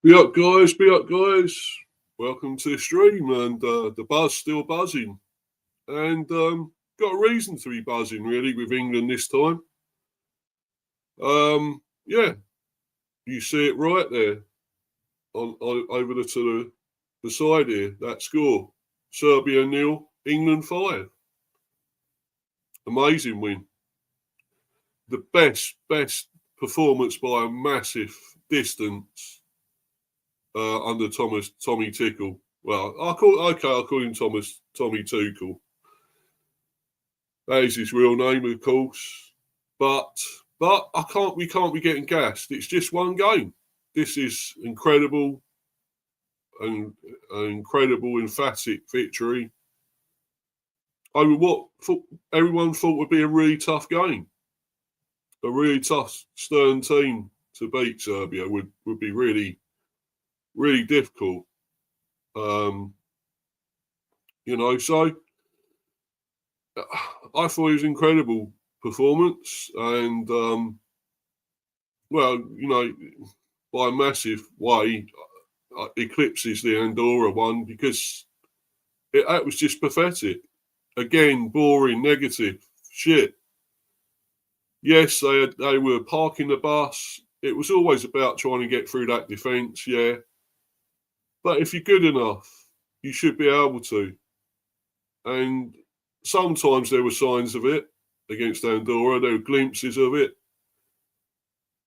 Be up, guys. Welcome to the stream, and the buzz still buzzing, and got a reason to be buzzing really with England this time. Yeah, you see it right there on over to the side here. That score: Serbia 0, England 5. Amazing win. The best performance by a massive distance under Tommy Tickle. Well, I'll call him Tommy Tuchel. That is his real name, of course. But we can't be getting gassed. It's just one game. This is incredible, an incredible, emphatic victory over what everyone thought would be a really tough game. A really tough, stern team to beat Serbia would be really, really difficult. So I thought it was an incredible performance, and by a massive way, eclipses the Andorra one because that was just pathetic. Again, boring, negative, shit. Yes, they were parking the bus. It was always about trying to get through that defence, yeah. But if you're good enough, you should be able to. And sometimes there were signs of it against Andorra. There were glimpses of it.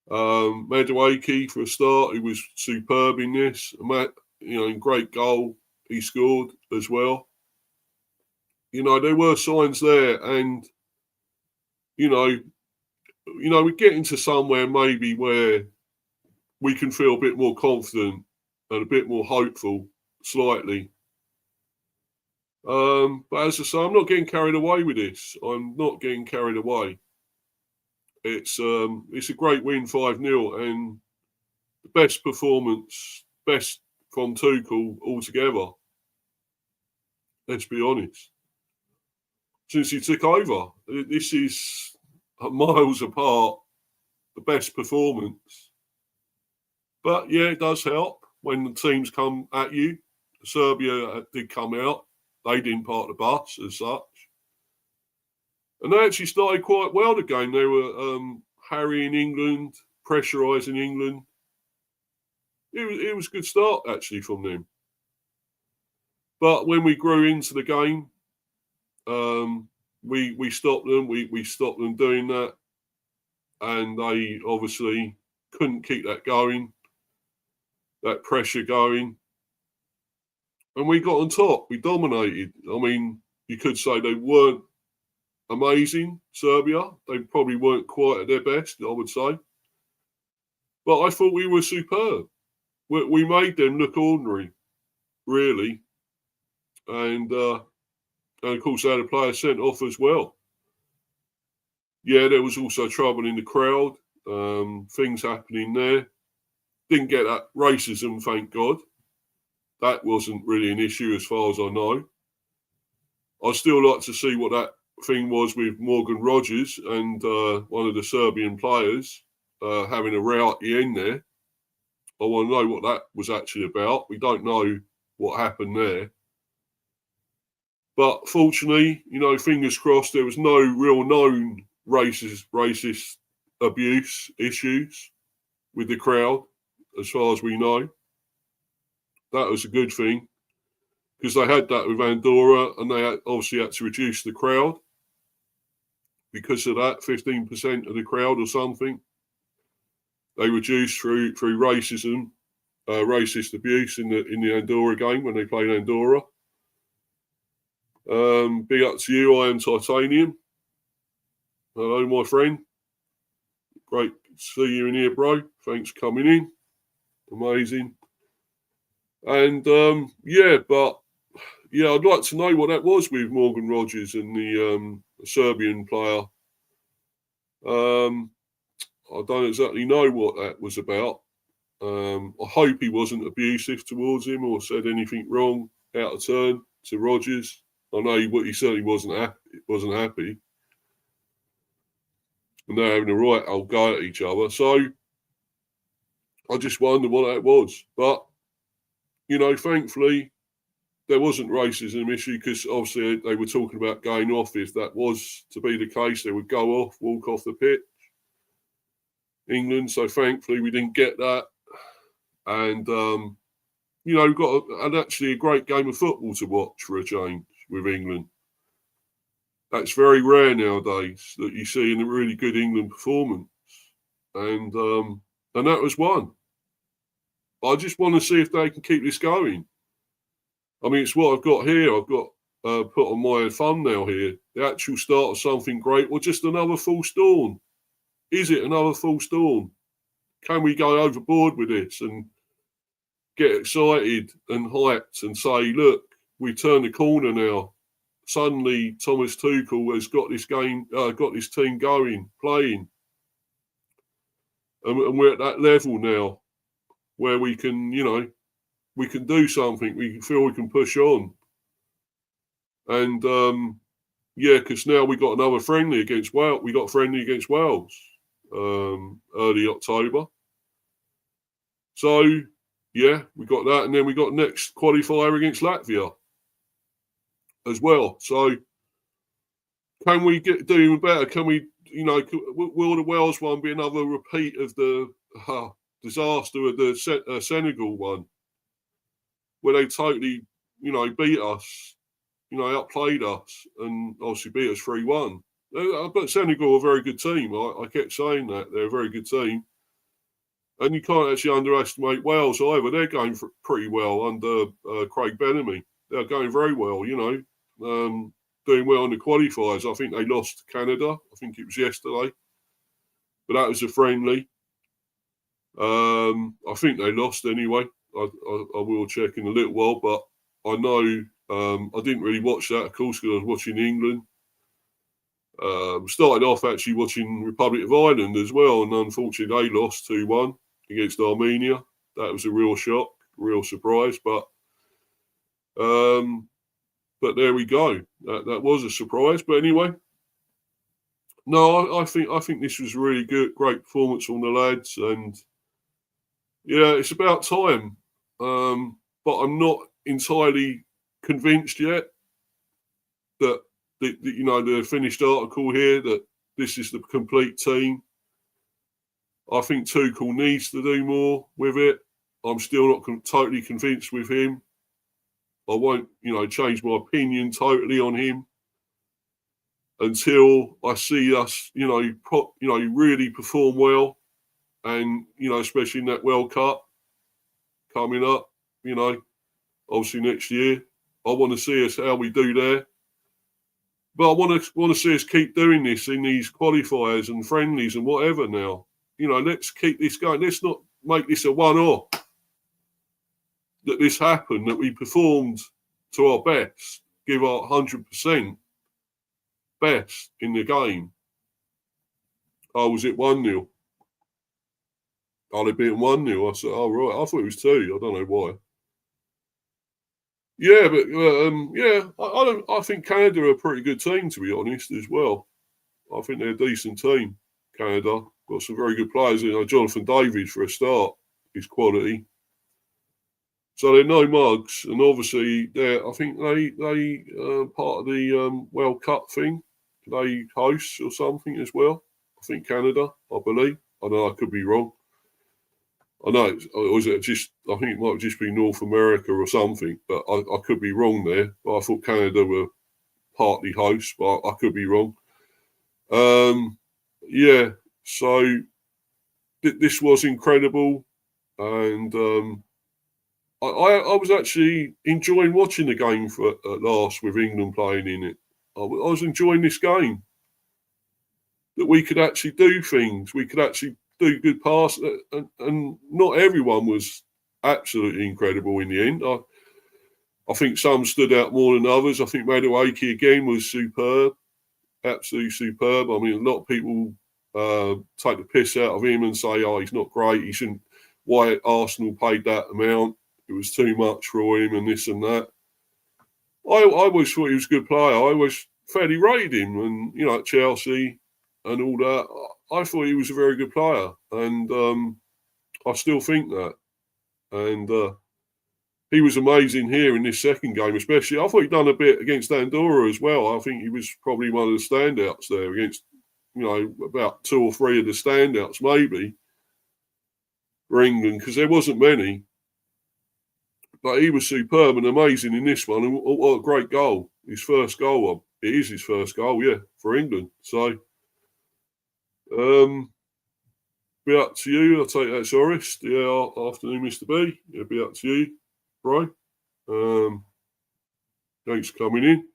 Madueke, for a start, he was superb in this. Great goal he scored as well. There were signs there, and we're getting to somewhere maybe where we can feel a bit more confident and a bit more hopeful, slightly. But as I say, I'm not getting carried away with this. I'm not getting carried away. It's a great win, 5-0, and the best performance, best from Tuchel altogether. Let's be honest. Since he took over, this is miles apart the best performance. But yeah, it does help when the teams come at you. Serbia did come out. They didn't park the bus as such. And they actually started quite well the game. They were harrying England, pressurising England. It was a good start, actually, from them. But when we grew into the game, we stopped them. We stopped them doing that. And they obviously couldn't keep that going, that pressure going. And we got on top. We dominated. I mean, you could say they weren't amazing, Serbia. They probably weren't quite at their best, I would say. But I thought we were superb. We made them look ordinary, really. And of course, they had a player sent off as well. Yeah, there was also trouble in the crowd. Things happening there. Didn't get that racism, thank God. That wasn't really an issue as far as I know. I'd still like to see what that thing was with Morgan Rogers and one of the Serbian players having a row at the end there. I want to know what that was actually about. We don't know what happened there. But fortunately, fingers crossed, there was no real known racist abuse issues with the crowd, as far as we know. That was a good thing, because they had that with Andorra, and they obviously had to reduce the crowd because of that, 15% of the crowd or something. They reduced through racism, racist abuse in the Andorra game when they played Andorra. Big up to you, I am Titanium. Hello, my friend. Great to see you in here, bro. Thanks for coming in. Amazing. And I'd like to know what that was with Morgan Rogers and the Serbian player. I don't exactly know what that was about. I hope he wasn't abusive towards him or said anything wrong, out of turn to Rogers. I know he certainly wasn't happy. And they're having a right old go at each other. So I just wonder what that was. But, thankfully, there wasn't racism issue because obviously they were talking about going off. If that was to be the case, they would go off, walk off the pitch. England. So thankfully we didn't get that. And, we've got actually a great game of football to watch for a change with England. That's very rare nowadays that you see in a really good England performance. And that was one. I just want to see if they can keep this going. I mean, it's what I've got here. I've got put on my thumbnail here. The actual start of something great or just another false dawn. Is it another false dawn? Can we go overboard with this and get excited and hyped and say, look, we turn the corner now. Suddenly, Thomas Tuchel has got this got this team going, playing. And we're at that level now where we can, we can do something. We feel we can push on. And, because now we got another friendly against Wales. We got friendly against Wales early October. So, yeah, we got that. And then we got next qualifier against Latvia as well. So, can we do even better? Can we, will the Wales one be another repeat of the disaster of the Senegal one, where they totally, beat us, outplayed us, and obviously beat us 3-1. But Senegal are a very good team. I kept saying that. They're a very good team. And you can't actually underestimate Wales either. They're going pretty well under Craig Bellamy. They're going very well, doing well in the qualifiers. I think they lost to Canada. I think it was yesterday. But that was a friendly. I think they lost anyway. I will check in a little while. But I know I didn't really watch that, of course, because I was watching England. Started off actually watching Republic of Ireland as well. And unfortunately, they lost 2-1 against Armenia. That was a real shock, real surprise. But there we go. That was a surprise. But anyway, no, I think this was really good. Great performance from the lads, and yeah, it's about time. But I'm not entirely convinced yet that the finished article here that this is the complete team. I think Tuchel needs to do more with it. I'm still not totally convinced with him. I won't, change my opinion totally on him until I see us, really perform well, and especially in that World Cup coming up, obviously next year. I want to see us how we do there, but I want to see us keep doing this in these qualifiers and friendlies and whatever. Now, let's keep this going. Let's not make this a one-off. That this happened, that we performed to our best, give our 100% best in the game. Oh, was it 1-0? Oh, they beat 1-0. I said, oh, right. I thought it was 2. I don't know why. Yeah, but I think Canada are a pretty good team, to be honest, as well. I think they're a decent team. Canada got some very good players. Jonathan David for a start, his quality. So they're no mugs, and obviously I think they part of the World Cup thing. They host or something as well. I think Canada, I believe. I know I could be wrong. I know, I think it might just be North America or something, but I could be wrong there. But I thought Canada were partly hosts, but I could be wrong. Yeah, so this was incredible, and I was actually enjoying watching the game at last with England playing in it. I was enjoying this game. That we could actually do things. We could actually do good passes. And not everyone was absolutely incredible in the end. I think some stood out more than others. I think Madueke again was superb. Absolutely superb. I mean, a lot of people take the piss out of him and say, oh, he's not great. He shouldn't. Why Arsenal paid that amount? It was too much for him and this and that. I always thought he was a good player. I always fairly rated him, and at Chelsea and all that. I thought he was a very good player, and I still think that. And he was amazing here in this second game, especially. I thought he'd done a bit against Andorra as well. I think he was probably one of the standouts there against, about 2 or 3 of the standouts maybe for England, because there wasn't many. But he was superb and amazing in this one. And what a great goal. His first goal. It is his first goal, yeah, for England. So, be up to you. I'll take that, Soris. Yeah, afternoon, Mr. B. It'll be up to you, bro. Thanks for coming in.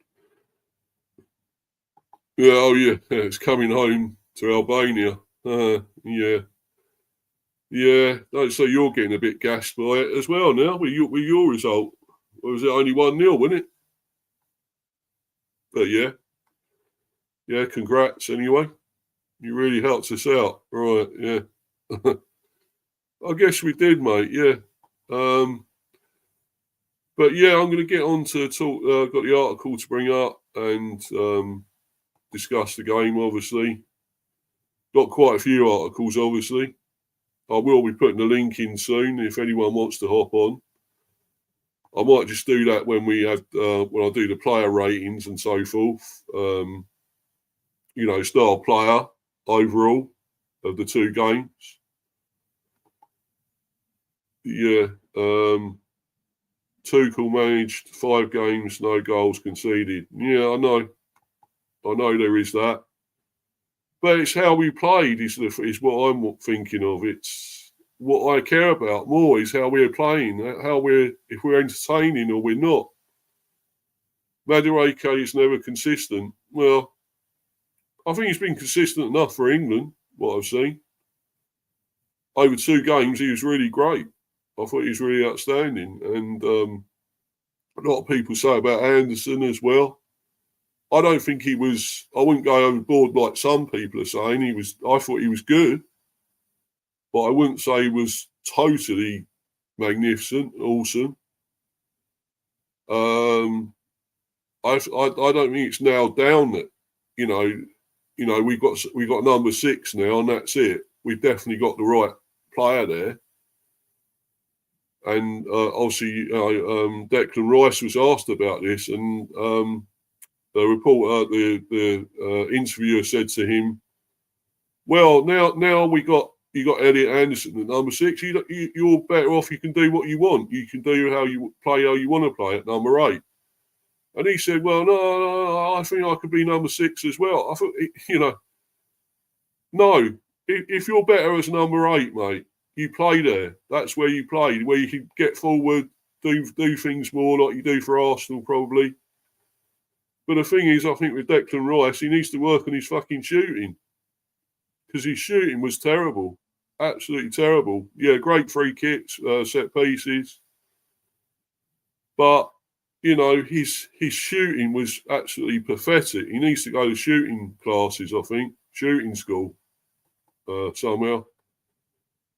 Yeah, oh yeah, it's coming home to Albania. Yeah. Yeah, so you're getting a bit gassed by it as well now with your result. Or was it only 1-0, wasn't it? But yeah, congrats anyway. You really helped us out, right? Yeah, I guess we did, mate. Yeah, but yeah, I'm going to get on to talk. Got the article to bring up and discuss the game. Obviously, got quite a few articles. Obviously. I will be putting the link in soon if anyone wants to hop on. I might just do that when we have when I do the player ratings and so forth. Star player overall of the 2 games. Yeah. Tuchel managed 5 games, no goals conceded. Yeah, I know there is that. But it's how we played is what I'm thinking of. It's what I care about more is how we're playing, if we're entertaining or we're not. Madueke is never consistent. Well, I think he's been consistent enough for England, what I've seen. Over 2 games, he was really great. I thought he was really outstanding. And a lot of people say about Anderson as well. I don't think he was. I wouldn't go overboard like some people are saying. I thought he was good, but I wouldn't say he was totally magnificent, awesome. I don't think it's nailed down that we've got number 6 now, and that's it. We've definitely got the right player there. And obviously, Declan Rice was asked about this, and the reporter, the interviewer said to him, "Well, now you got Elliot Anderson at number 6. You're better off. You can do what you want. You can do how you want to play at number 8." And he said, "Well, no, I think I could be number 6 as well." I thought, no. If you're better as number 8, mate, you play there. That's where you play, where you can get forward, do things more like you do for Arsenal, probably. But the thing is, I think with Declan Rice, he needs to work on his fucking shooting. Because his shooting was terrible. Absolutely terrible. Yeah, great free kicks, set pieces. But, his shooting was absolutely pathetic. He needs to go to shooting classes, I think. Shooting school. Somehow.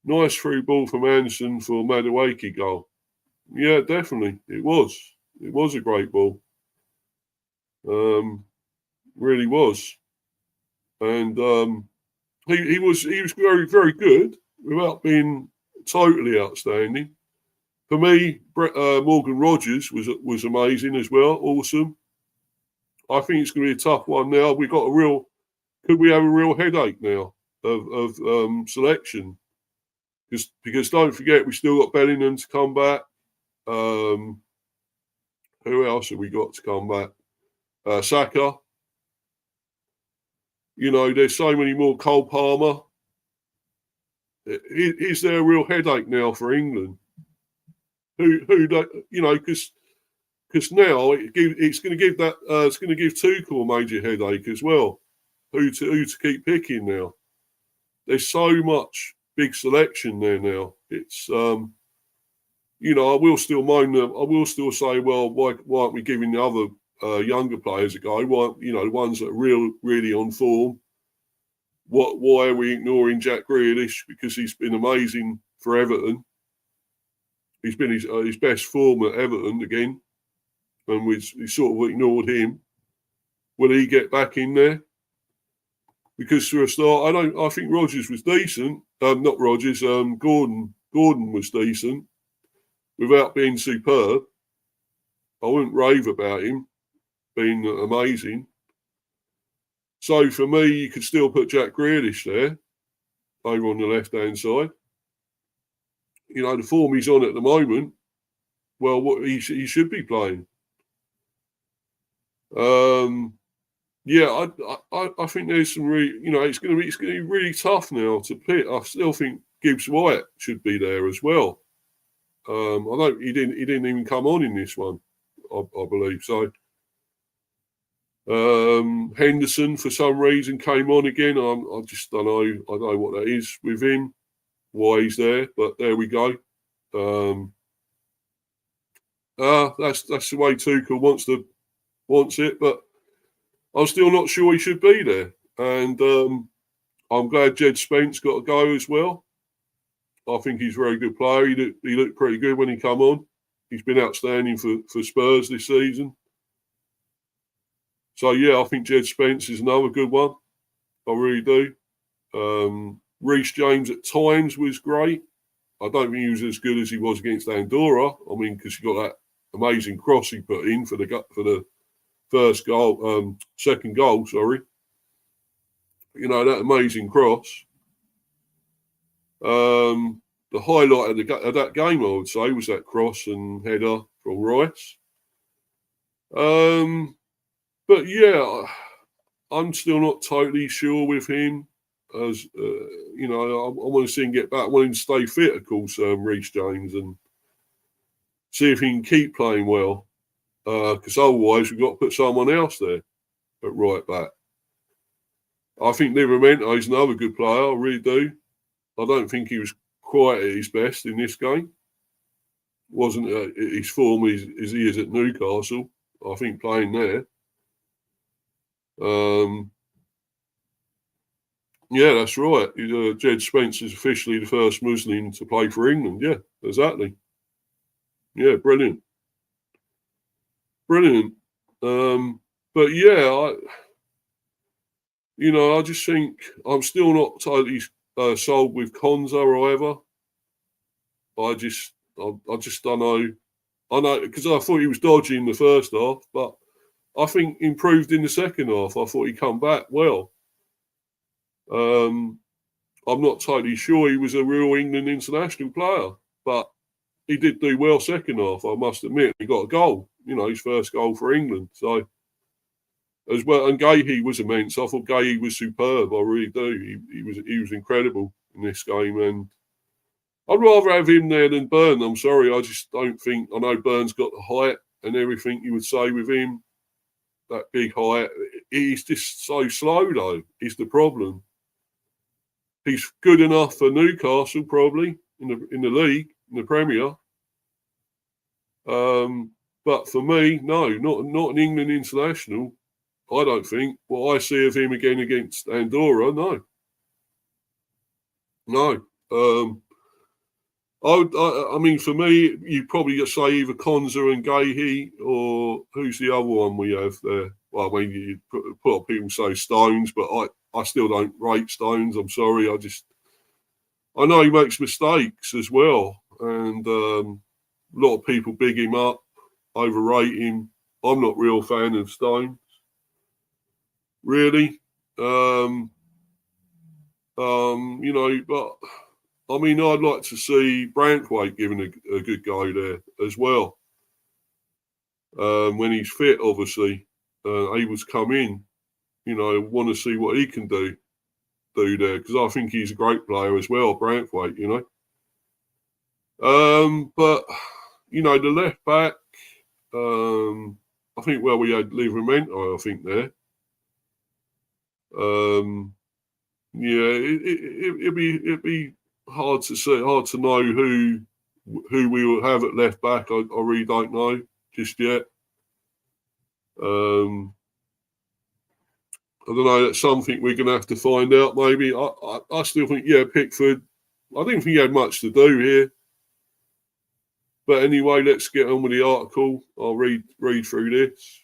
Nice through ball from Anderson for Madueke goal. Yeah, definitely. It was. It was a great ball. Really was. And he was very, very good without being totally outstanding. For me, Morgan Rogers was amazing as well. Awesome. I think it's going to be a tough one now. Could we have a real headache now of selection? Because don't forget, we still got Bellingham to come back. Who else have we got to come back? Saka. There's so many more. Cole Palmer. Is there a real headache now for England? Because now it's going to give Tuchel a major headache as well. Who to keep picking now? There's so much big selection there now. It's I will still moan them. I will still say, well, why aren't we giving the other younger players a go? Why, the ones that are really on form? Why are we ignoring Jack Grealish? Because he's been amazing for Everton. He's been his best form at Everton again, and we sort of ignored him. Will he get back in there? Because for a start, I think Rodgers was decent. Not Rodgers, Gordon Gordon was decent without being superb. I wouldn't rave about him being amazing. So for me, you could still put Jack Grealish there over on the left-hand side. You know, the form he's on at the moment, well, what he should be playing. Yeah, I think there's some really, you know, it's going to be really tough now to pick. I still think Gibbs White should be there as well. He didn't even come on in this one, I believe. So Henderson for some reason came on again. I just don't know. I don't know what that is with him, why he's there, but there we go. That's the way Tuchel wants it, but I'm still not sure he should be there. And I'm glad Jed Spence got to go as well. I think he's a very good player. He looked pretty good when he come on. He's been outstanding for Spurs this season. So, yeah, I think Jed Spence is another good one. I really do. Reece James at times was great. I don't think he was as good as he was against Andorra. I mean, because he got that amazing cross he put in for the first goal, second goal, sorry. You know, that amazing cross. The highlight of that game, I would say, was that cross and header from Rice. But yeah, I'm still not totally sure with him. As you know, I want to see him get back. I want him to stay fit, of course, Reece James, and see if he can keep playing well. Because otherwise, we've got to put someone else there at right back. I think Livramento is another good player. I really do. I don't think he was quite at his best in this game. Wasn't at his form as he is at Newcastle. I think playing there. Yeah, that's right. Jed Spence is officially the first Muslim to play for England. Yeah, exactly. Yeah, brilliant. Brilliant. But yeah, I just think I'm still not totally sold with Konza either. I just don't know. I know because I thought he was dodgy in the first half, but I think improved in the second half. I thought he come back well. I'm not totally sure he was a real England international player, but he did do well second half, I must admit. He got a goal, his first goal for England. So as well, and Gahey was immense. I thought Gahey was superb. I really do. He was incredible in this game, and I'd rather have him there than Burn. I'm sorry, I just don't think. I know Burn's got the height and everything you would say with him, that big height. He's just so slow though. Is the problem. He's good enough for Newcastle probably in the league, in the Premier. But for me, no, not an England international. I don't think. What I see of him again against Andorra, no. I mean, for me, you'd probably say either Konza and Gahey, or who's the other one we have there? Well, I mean, you put up people say Stones, but I still don't rate Stones. I'm sorry. I know he makes mistakes as well, and a lot of people big him up, overrate him. I'm not a real fan of Stones, really. But I mean, I'd like to see Branthwaite given a good go there as well. When he's fit, obviously, able to come in, want to see what he can do there, because I think he's a great player as well, Branthwaite, But, the left back, I think, we had Livramento, I think, there. It'd be hard to say, hard to know who we will have at left back. I really don't know just yet. I don't know. That's something we're going to have to find out. Maybe I still think Pickford. I didn't think he had much to do here. But anyway, let's get on with the article. I'll read through this.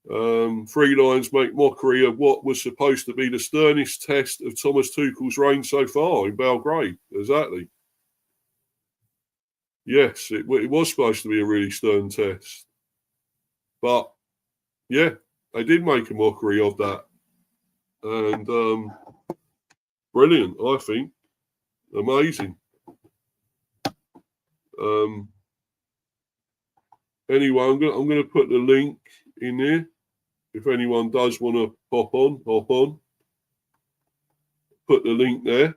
3 lines make mockery of what was supposed to be the sternest test of Thomas Tuchel's reign so far in Belgrade. Exactly. Yes, it was supposed to be a really stern test. But, yeah, they did make a mockery of that. And brilliant, I think. Amazing. Anyway, I'm going to put the link in there. If anyone does want to hop on. Put the link there.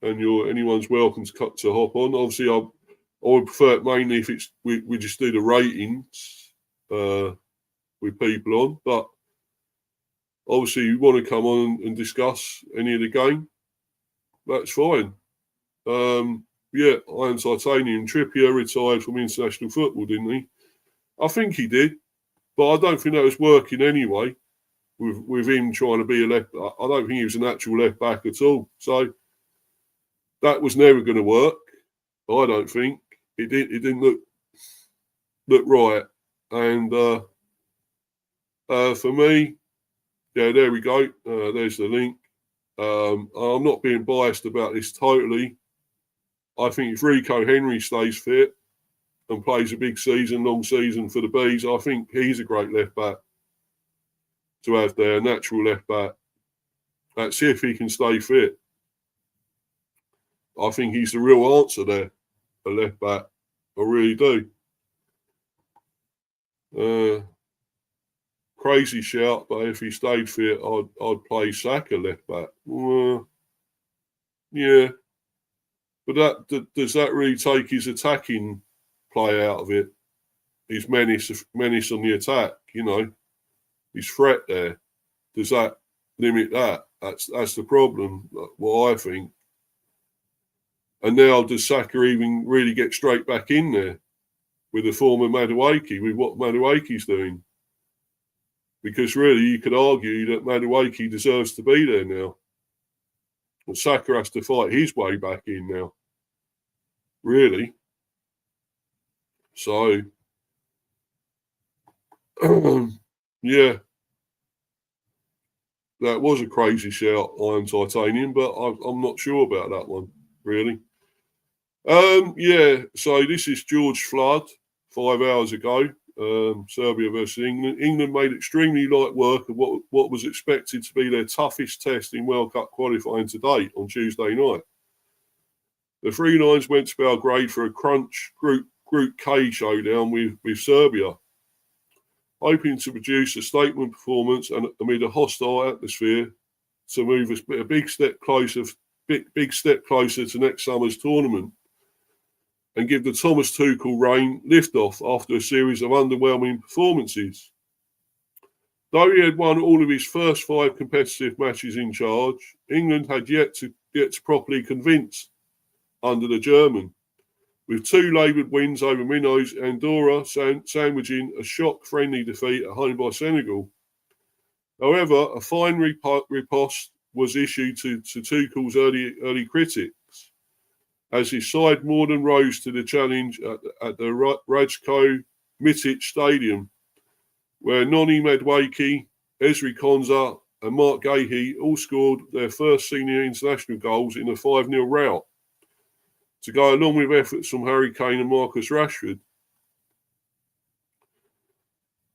And anyone's welcome to hop on. Obviously, I would prefer it mainly if it's we just do the ratings with people on. But obviously, you want to come on and discuss any of the game, that's fine. Yeah, Iron Titanium. Trippier retired from international football, didn't he? I think he did, but I don't think that was working anyway. With him trying to be a left, I don't think he was an actual left back at all. So that was never going to work. I don't think it didn't look right. And for me, yeah, there we go. There's the link. I'm not being biased about this totally. I think if Rico Henry stays fit and plays a big season, long season for the Bees, I think he's a great left back to have there, natural left back. That's if he can stay fit. I think he's the real answer there, a left back. I really do. Crazy shout, but if he stayed fit, I'd play Saka left back. Yeah. But does that really take his attacking play out of it? His menace on the attack, his threat there. Does that limit that? That's the problem, what I think. And now does Saka even really get straight back in there with the form of Madueke, with what Madueke's doing? Because really you could argue that Madueke deserves to be there now. And Saka has to fight his way back in now. Really. So, yeah. That was a crazy shout, Iron Titanium, but I'm not sure about that one, really. Yeah, so this is George Flood, 5 hours ago, Serbia versus England. England made extremely light work of what was expected to be their toughest test in World Cup qualifying to date on Tuesday night. The Three Lions went to Belgrade for a crunch Group K showdown with Serbia, hoping to produce a statement performance and amid a hostile atmosphere to move us a big step closer to next summer's tournament and give the Thomas Tuchel reign liftoff after a series of underwhelming performances. Though he had won all of his first 5 competitive matches in charge, England had yet to properly convince under the German, with 2 laboured wins over minnows Andorra sandwiching a shock-friendly defeat at home by Senegal. However, a fine riposte was issued to Tuchel's early critics, as his side more than rose to the challenge at the Rajko Mitic Stadium, where Noni Madueke, Ezri Konsa and Mark Gahey all scored their first senior international goals in a 5-0 rout, to go along with efforts from Harry Kane and Marcus Rashford.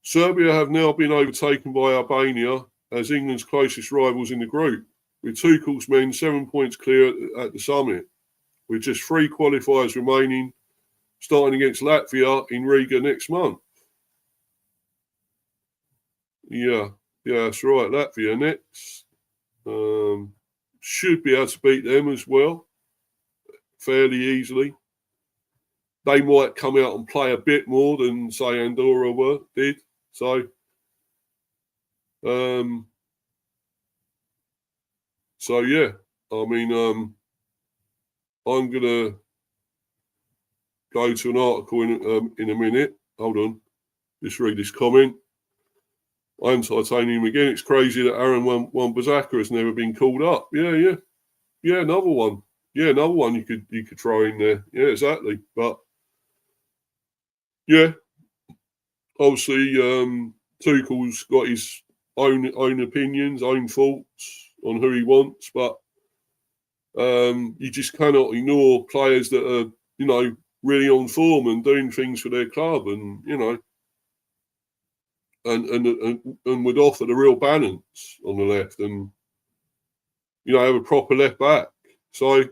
Serbia have now been overtaken by Albania as England's closest rivals in the group, with Tuchel's men 7 points clear at the summit, with just 3 qualifiers remaining, starting against Latvia in Riga next month. Yeah, that's right. Latvia next. Should be able to beat them as well, fairly easily. They might come out and play a bit more than, say, Andorra did. So, yeah. I mean, I'm going to go to an article in a minute. Hold on. Just read this comment. I'm Titanium again. It's crazy that Aaron Wan-Bissaka has never been called up. Yeah. Another one. Yeah, another one you could throw in there. Yeah, exactly. But yeah, obviously Tuchel's got his own opinions, own thoughts on who he wants. But You just cannot ignore players that are, really on form and doing things for their club, and and would offer the real balance on the left, and have a proper left back. So,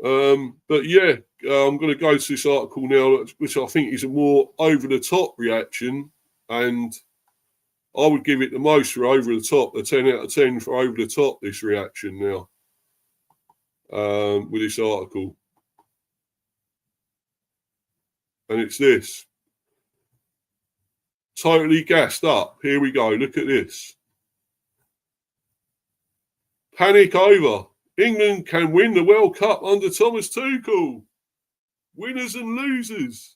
but yeah, I'm going to go to this article now, which I think is a more over the top reaction, and I would give it the most for over the top, a 10 out of 10 for over the top. This reaction now, with this article, and it's this. Totally gassed up. Here we go. Look at this. Panic over. England can win the World Cup under Thomas Tuchel. Winners and losers.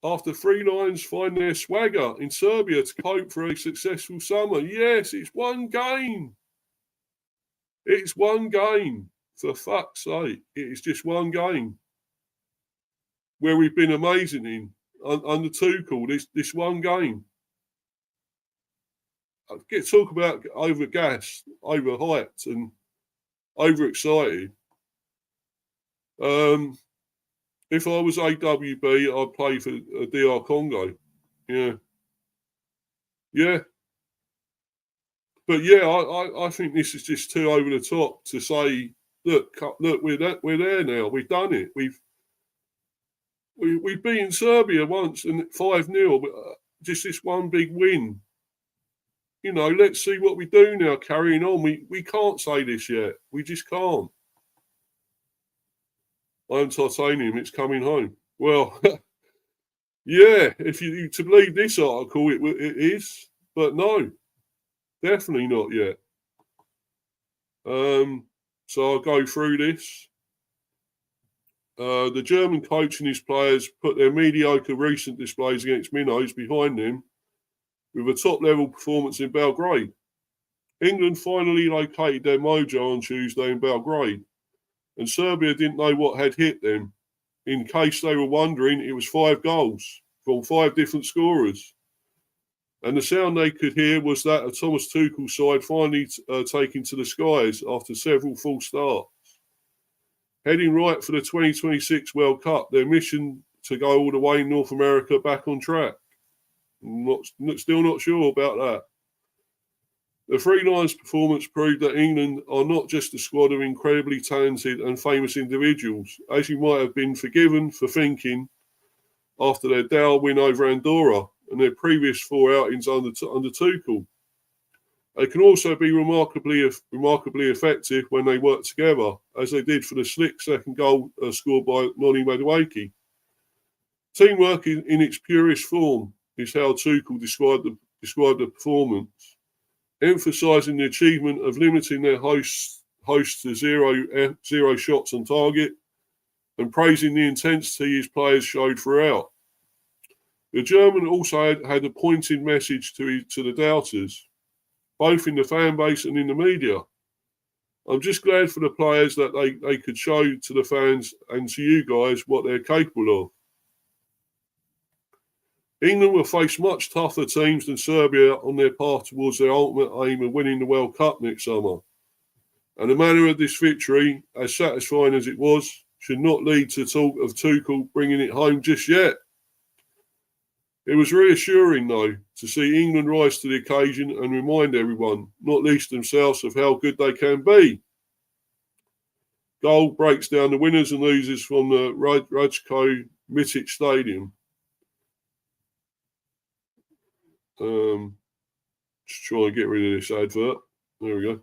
After three lions find their swagger in Serbia to cope for a successful summer. Yes, it's one game. It's one game. For fuck's sake. It is just one game. Where we've been amazing in under Tuchel, this one game. I get talk about overgassed, overhyped, and overexcited. If I was AWB, I'd play for DR Congo. Yeah. But yeah, I think this is just too over the top to say, look, we're there now. We've done it. We've beaten Serbia once and 5-0, but just this one big win. Let's see what we do now, carrying on. We can't say this yet. We just can't. I'm titanium, it's coming home. Well, yeah, if you to believe this article, it is. But no, definitely not yet. So I'll go through this. The German coach and his players put their mediocre recent displays against minnows behind them with a top-level performance in Belgrade. England finally located their mojo on Tuesday in Belgrade, and Serbia didn't know what had hit them. In case they were wondering, it was 5 goals from 5 different scorers. And the sound they could hear was that of Thomas Tuchel's side finally taking to the skies after several false starts. Heading right for the 2026 World Cup, their mission to go all the way in North America back on track. Still not sure about that. The Three Lions performance proved that England are not just a squad of incredibly talented and famous individuals, as you might have been forgiven for thinking after their dour win over Andorra and their previous 4 outings under Tuchel. They can also be remarkably effective when they work together, as they did for the slick second goal scored by Noni Madueke. Teamwork in its purest form is how Tuchel described the performance, emphasising the achievement of limiting their hosts to zero shots on target and praising the intensity his players showed throughout. The German also had a pointed message to the doubters, both in the fan base and in the media. I'm just glad for the players that they could show to the fans and to you guys what they're capable of. England will face much tougher teams than Serbia on their path towards their ultimate aim of winning the World Cup next summer. And the manner of this victory, as satisfying as it was, should not lead to talk of Tuchel bringing it home just yet. It was reassuring, though, to see England rise to the occasion and remind everyone, not least themselves, of how good they can be. Goal breaks down the winners and losers from the Rajko Mitic Stadium. Just try and get rid of this advert. There we go.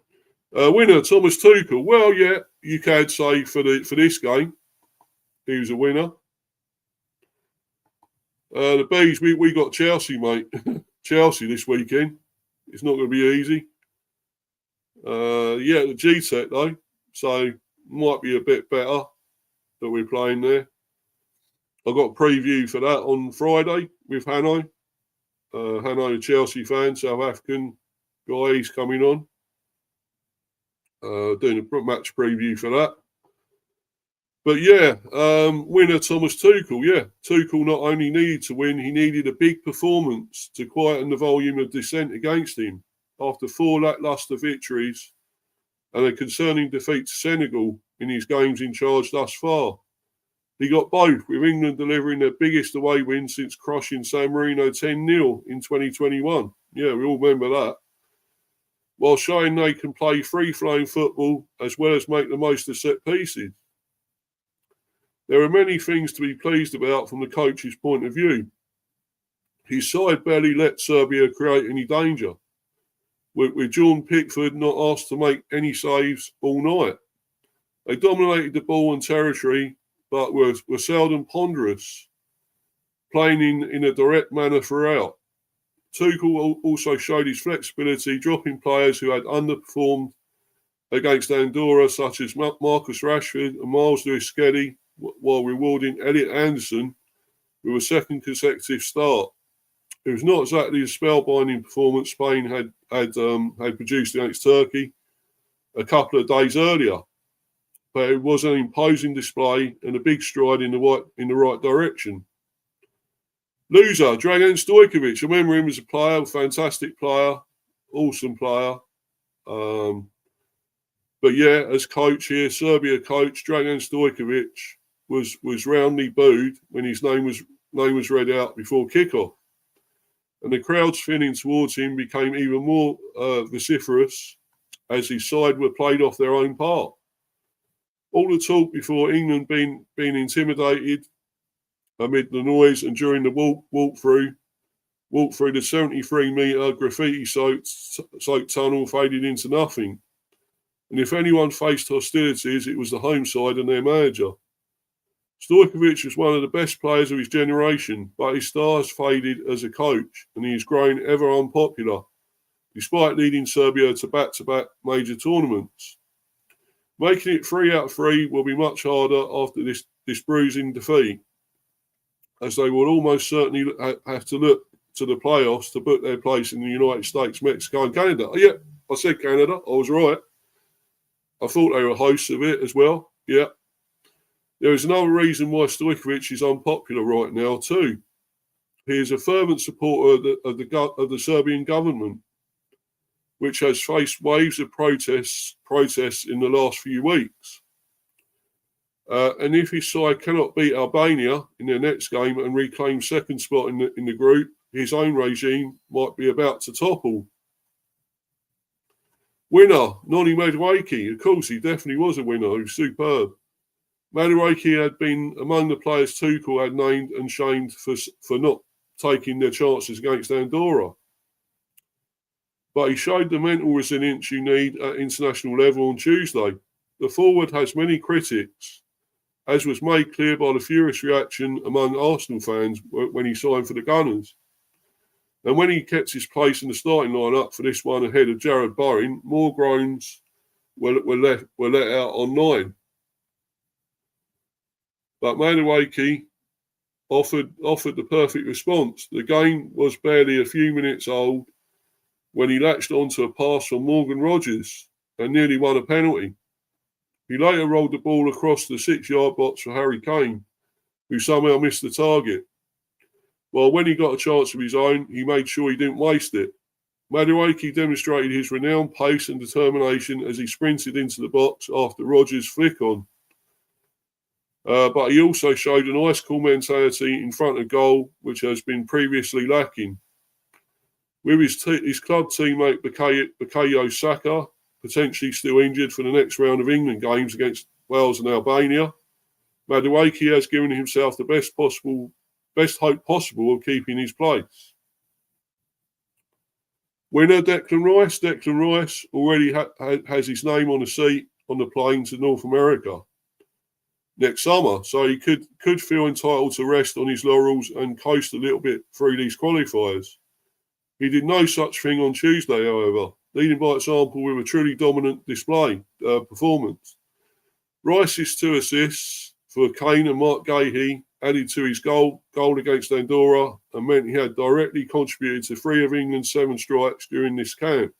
Winner, Thomas Tuchel. Well, yeah, you can say for this game, he was a winner. The Bees, we got Chelsea, mate. Chelsea this weekend. It's not going to be easy. The G-Tech, though. So, might be a bit better that we're playing there. I got a preview for that on Friday with Hanoi. Hanoi, Chelsea fan, South African guy, he's coming on. Doing a match preview for that. But yeah, winner Thomas Tuchel. Yeah, Tuchel not only needed to win, he needed a big performance to quieten the volume of dissent against him. after 4 lacklustre victories and a concerning defeat to Senegal in his games in charge thus far. He got both, with England delivering their biggest away win since crushing San Marino 10-0 in 2021. Yeah, we all remember that. While showing they can play free-flowing football as well as make the most of set pieces. There are many things to be pleased about from the coach's point of view. His side barely let Serbia create any danger, with John Pickford not asked to make any saves all night. They dominated the ball and territory, but were seldom ponderous, playing in a direct manner throughout. Tuchel also showed his flexibility, dropping players who had underperformed against Andorra, such as Marcus Rashford and Miles Lewis-Skelly, while rewarding Elliot Anderson with a second consecutive start. It was not exactly a spellbinding performance Spain had produced against Turkey a couple of days earlier, but it was an imposing display and a big stride in the right direction. Loser, Dragan Stojkovic. I remember him as a player, a fantastic player, awesome player. But yeah, as coach here, Serbia coach Dragan Stojkovic was roundly booed when his name was read out before kickoff, and the crowd's feeling towards him became even more vociferous as his side were played off their own part. All the talk before England being intimidated amid the noise and during the walk through the 73-metre graffiti-soaked tunnel faded into nothing. And if anyone faced hostilities, it was the home side and their manager. Stojkovic was one of the best players of his generation, but his star has faded as a coach, and he is growing ever unpopular, despite leading Serbia to back-to-back major tournaments. Making it 3 out of 3 will be much harder after this bruising defeat, as they will almost certainly have to look to the playoffs to book their place in the United States, Mexico and Canada. Oh, yeah, I said Canada. I was right. I thought they were hosts of it as well. Yeah. There is another reason why Stojkovic is unpopular right now too. He is a fervent supporter of the Serbian government, which has faced waves of protests in the last few weeks. And if his side cannot beat Albania in their next game and reclaim second spot in the group, his own regime might be about to topple. Winner, Noni Madueke. Of course, he definitely was a winner. He was superb. Madueke had been among the players Tuchel had named and shamed for not taking their chances against Andorra. But he showed the mental resilience you need at international level on Tuesday. The forward has many critics, as was made clear by the furious reaction among Arsenal fans when he signed for the Gunners. And when he kept his place in the starting lineup for this one ahead of Jared Bowen, more groans were let out online. But Madueke offered the perfect response. The game was barely a few minutes old when he latched onto a pass from Morgan Rogers and nearly won a penalty. He later rolled the ball across the 6-yard box for Harry Kane, who somehow missed the target. Well, when he got a chance of his own, he made sure he didn't waste it. Madueke demonstrated his renowned pace and determination as he sprinted into the box after Rogers' flick on. But he also showed an ice-cool mentality in front of goal, which has been previously lacking. With his club teammate Bukayo Saka potentially still injured for the next round of England games against Wales and Albania, Madueke has given himself the best hope possible of keeping his place. Winner Declan Rice. Declan Rice already has his name on the seat on the plane to North America next summer, so he could feel entitled to rest on his laurels and coast a little bit through these qualifiers. He did no such thing on Tuesday, however, leading by example with a truly dominant performance. Rice's 2 assists for Kane and Mark Gahey added to his goal against Andorra and meant he had directly contributed to 3 of England's 7 strikes during this camp.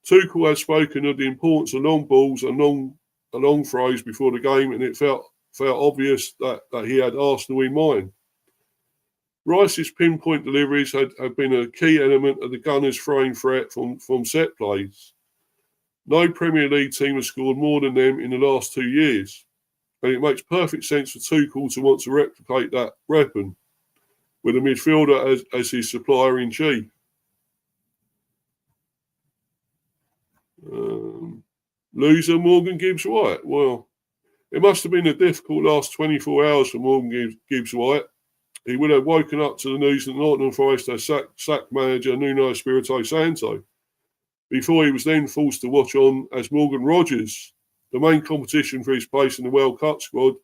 Tuchel had spoken of the importance of long balls and long throws before the game, and it felt obvious that he had Arsenal in mind. Rice's pinpoint deliveries have been a key element of the Gunners' throwing threat from set plays. No Premier League team has scored more than them in the last 2 years, and it makes perfect sense for Tuchel to want to replicate that weapon with a midfielder as his supplier in chief. Loser Morgan Gibbs-White. Well, it must have been a difficult last 24 hours for Morgan Gibbs-White. He would have woken up to the news that Nottingham Forest has sacked manager Nuno Espirito Santo, before he was then forced to watch on as Morgan Rogers, the main competition for his place in the World Cup squad,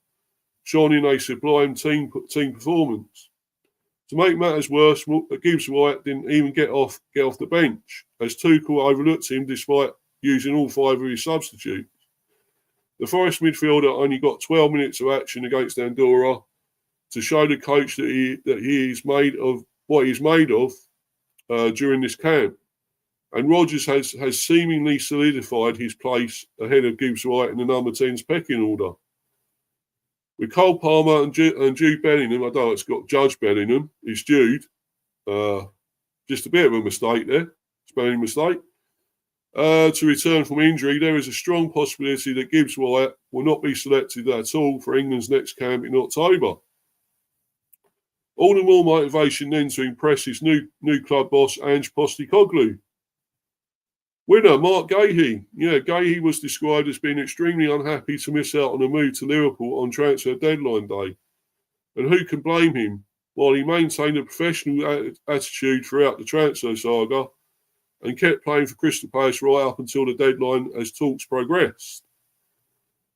shone in a sublime team performance. To make matters worse, Gibbs-White didn't even get off the bench, as Tuchel overlooked him despite using all 5 of his substitutes. The Forest midfielder only got 12 minutes of action against Andorra to show the coach that he is made of what he's made of during this camp. And Rogers has seemingly solidified his place ahead of Gibbs-White in the number 10's pecking order. With Cole Palmer and Jude Bellingham, I don't know, it's got Judge Bellingham, it's Jude. Just a bit of a mistake there, spelling mistake. To return from injury, there is a strong possibility that Gibbs-White will not be selected at all for England's next camp in October. All the more motivation then to impress his new club boss, Ange Postecoglou. Winner, Mark Gahey. Yeah, Gahey was described as being extremely unhappy to miss out on a move to Liverpool on transfer deadline day. And who can blame him? While he maintained a professional attitude throughout the transfer saga and kept playing for Crystal Palace right up until the deadline as talks progressed.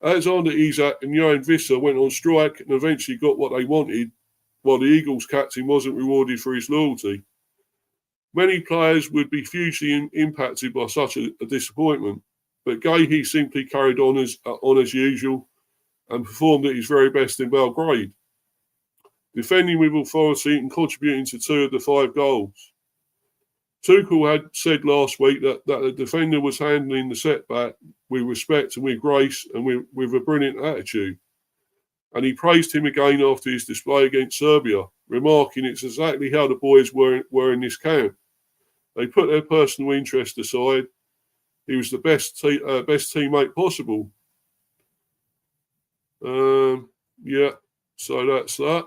Alexander Isak and Johan Visser went on strike and eventually got what they wanted, while the Eagles captain wasn't rewarded for his loyalty. Many players would be hugely impacted by such a disappointment, but Gahey simply carried on as usual and performed at his very best in Belgrade, defending with authority and contributing to 2 of the 5 goals. Tuchel had said last week that the defender was handling the setback with respect and with grace and with a brilliant attitude. And he praised him again after his display against Serbia, remarking it's exactly how the boys were in this camp. They put their personal interest aside. He was the best teammate possible. Yeah, so that's that.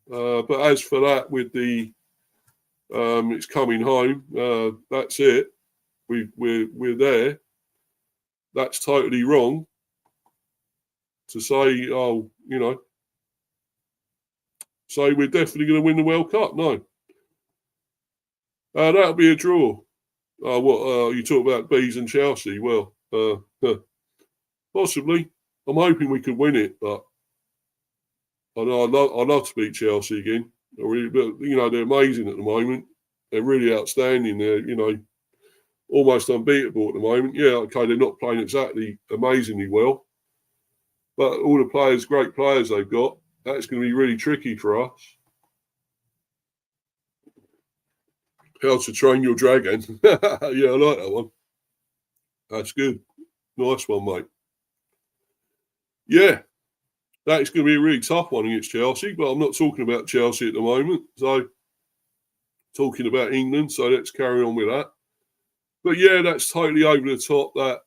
But as for that, with the it's coming home. That's it. We're there. That's totally wrong. To say, oh, say we're definitely going to win the World Cup. No. That'll be a draw. You talk about bees and Chelsea. Well, possibly. I'm hoping we could win it, but I'd love to beat Chelsea again. But they're amazing at the moment. They're really outstanding. They're almost unbeatable at the moment. Yeah, okay, they're not playing exactly amazingly well, but all the players, great players they've got. That's going to be really tricky for us. How to Train Your Dragon. Yeah, I like that one. That's good. Nice one, mate. Yeah, that's going to be a really tough one against Chelsea, but I'm not talking about Chelsea at the moment. So, talking about England, so let's carry on with that. But yeah, that's totally over the top, that,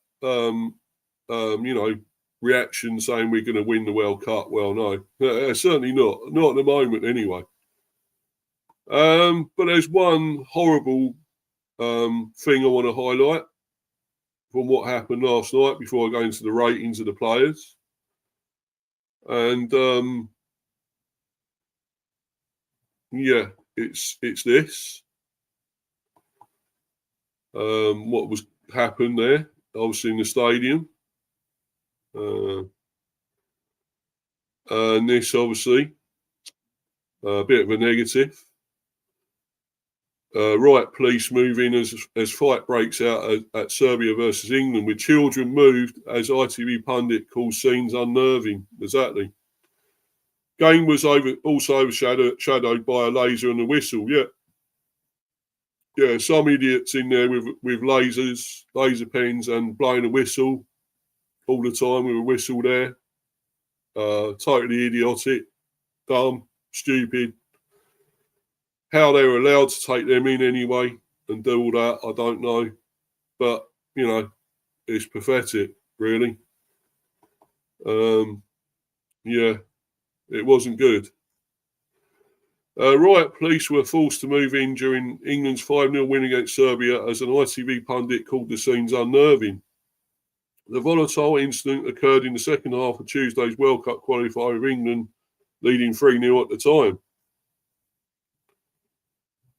reaction saying we're going to win the World Cup. Well, no, certainly not. Not at the moment, anyway. But there's one horrible thing I want to highlight from what happened last night before I go into the ratings of the players. And yeah, it's this. What was happened there, obviously in the stadium. And this, obviously, a bit of a negative. Riot police move in as fight breaks out at Serbia versus England, with children moved as ITV pundit calls scenes unnerving. Exactly. Game was also overshadowed by a laser and a whistle. Yeah, some idiots in there with lasers, laser pens, and blowing a whistle all the time with a whistle there. Totally idiotic, dumb, stupid. How they were allowed to take them in anyway and do all that, I don't know. But, you know, it's pathetic, really. Yeah, it wasn't good. Riot police were forced to move in during England's 5-0 win against Serbia as an ITV pundit called the scenes unnerving. The volatile incident occurred in the second half of Tuesday's World Cup qualifier with England leading 3-0 at the time.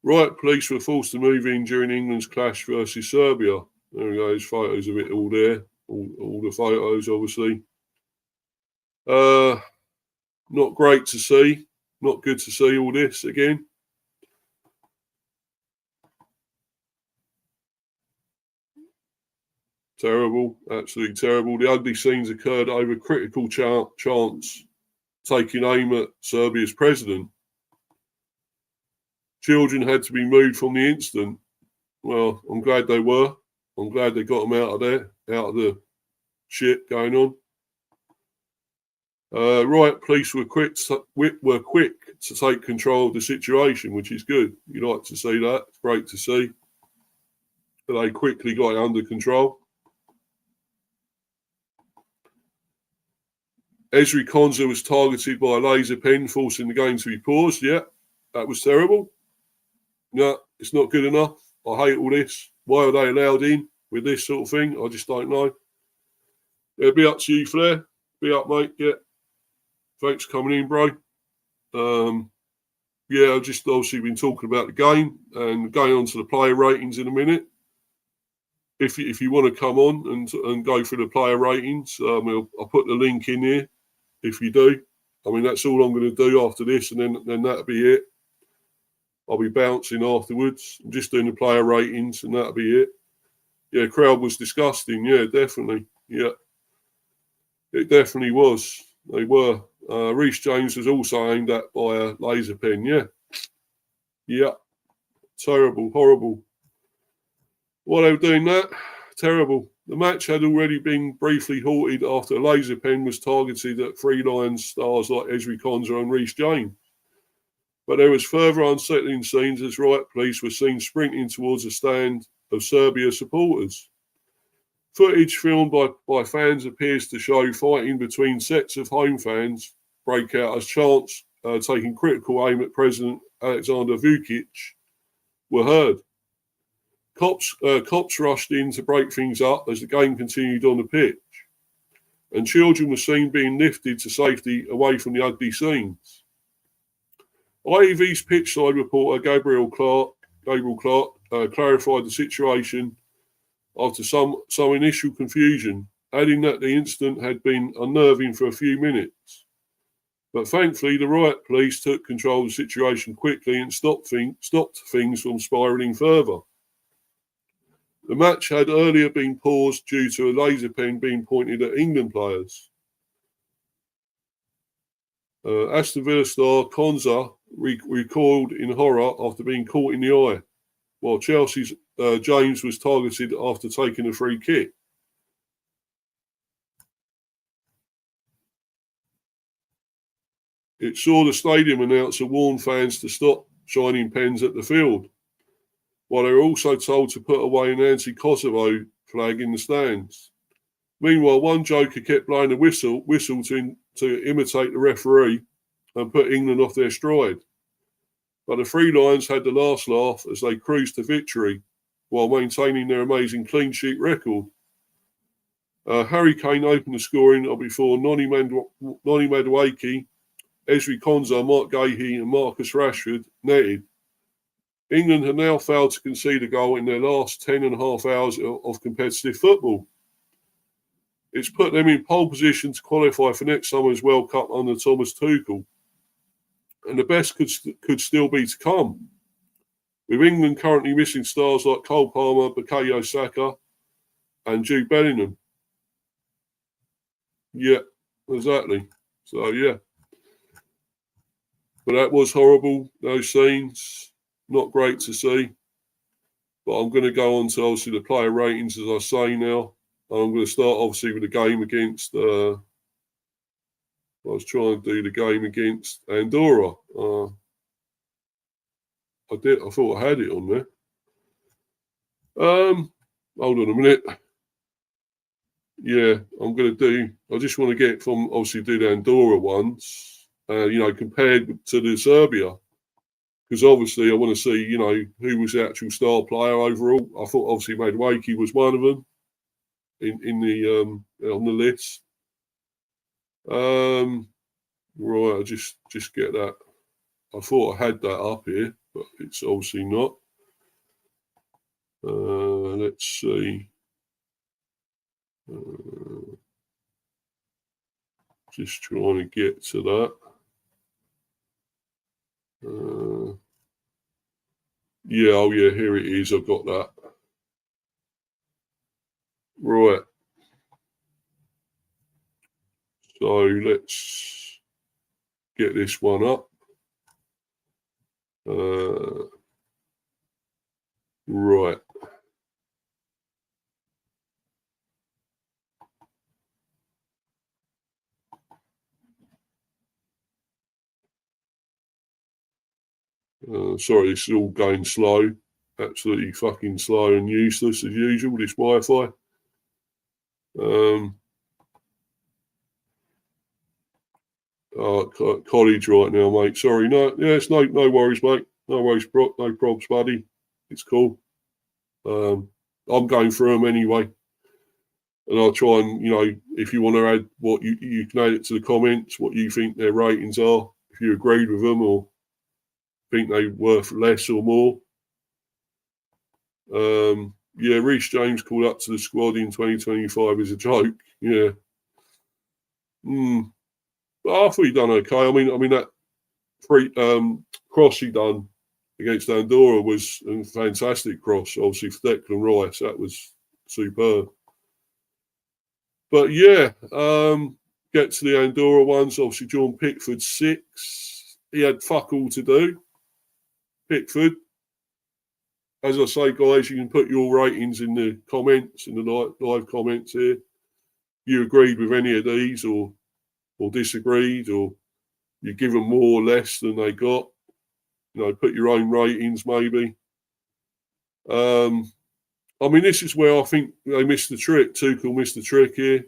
Riot police were forced to move in during England's clash versus Serbia. There we go, there's photos of it all there. All the photos, obviously. Not great to see. Not good to see all this again. Terrible, absolutely terrible. The ugly scenes occurred over critical chants taking aim at Serbia's president. Children had to be moved from the incident. Well, I'm glad they were. I'm glad they got them out of there, out of the shit going on. Riot police were quick to take control of the situation, which is good. You like to see that. It's great to see. But they quickly got it under control. Ezri Konsa was targeted by a laser pen, forcing the game to be paused. Yeah, that was terrible. No, it's not good enough. I hate all this. Why are they allowed in with this sort of thing? I just don't know. Yeah, be up to you, Flair. Be up, mate. Yeah. Thanks for coming in, bro. Yeah, I've just obviously been talking about the game and going on to the player ratings in a minute. If you want to come on and go through the player ratings, I'll put the link in here if you do. I mean, that's all I'm going to do after this, and then that'll be it. I'll be bouncing afterwards. I'm just doing the player ratings, and that'll be it. Yeah, crowd was disgusting. Yeah, definitely. Yeah, it definitely was. They were. Reece James was also aimed at by a laser pen. Yeah. Yeah. Terrible. Horrible. Why they were doing that? Terrible. The match had already been briefly halted after a laser pen was targeted at Three Lions stars like Ezri Konsa and Reece James. But there was further unsettling scenes as riot police were seen sprinting towards a stand of Serbia supporters. Footage filmed by fans appears to show fighting between sets of home fans break out as chants taking critical aim at President Alexander Vučić were heard. Cops rushed in to break things up as the game continued on the pitch, and children were seen being lifted to safety away from the ugly scenes. ITV's pitchside reporter Gabriel Clark clarified the situation after some initial confusion, adding that the incident had been unnerving for a few minutes. But thankfully, the riot police took control of the situation quickly and stopped things from spiralling further. The match had earlier been paused due to a laser pen being pointed at England players. Aston Villa star Konsa recoiled in horror after being caught in the eye, while Chelsea's James was targeted after taking a free kick. It saw the stadium announcer warn fans to stop shining pens at the field, while they were also told to put away an anti-Kosovo flag in the stands. Meanwhile, one joker kept blowing a whistle to imitate the referee and put England off their stride. But the Three Lions had the last laugh as they cruised to victory while maintaining their amazing clean sheet record. Harry Kane opened the scoring before Noni Madueke, Ezri Konsa, Mark Gahey and Marcus Rashford netted. England have now failed to concede a goal in their last 10 and a half hours of competitive football. It's put them in pole position to qualify for next summer's World Cup under Thomas Tuchel. And the best could still be to come, with England currently missing stars like Cole Palmer, Bukayo Saka and Jude Bellingham. Yeah, exactly. So, yeah. But that was horrible, those scenes. Not great to see. But I'm going to go on to, obviously, the player ratings, as I say now. I'm going to start, obviously, with the game against... I was trying to do the game against Andorra. I did. I thought I had it on there. Hold on a minute. Yeah, I'm going to do. I just want to get from obviously do the Andorra ones. Compared to the Serbia, because obviously I want to see who was the actual star player overall. I thought obviously Madueke was one of them in the on the list. Right, I just get that. I thought I had that up here, but it's obviously not. Let's see. Just trying to get to that. Yeah, oh yeah, here it is. I've got that. Right. So let's get this one up. Right. Sorry, this is all going slow. Absolutely fucking slow and useless as usual, this Wi-Fi. College right now, mate. Sorry, it's no worries, mate. No worries, no probs, buddy. It's cool. I'm going through them anyway. And I'll try and, if you want to add what you can add it to the comments, what you think their ratings are, if you agreed with them or think they're worth less or more. Yeah, Reece James called up to the squad in 2025 as a joke. Yeah. But I thought he done okay. I mean that free cross he done against Andorra was a fantastic cross. Obviously for Declan Rice, that was superb. But yeah, get to the Andorra ones. Obviously John Pickford 6. He had fuck all to do. Pickford. As I say, guys, you can put your ratings in the comments, in the live comments here. You agreed with any of these or disagreed, or you give them more or less than they got. Put your own ratings maybe. I mean, this is where I think they missed the trick. Tuchel missed the trick here.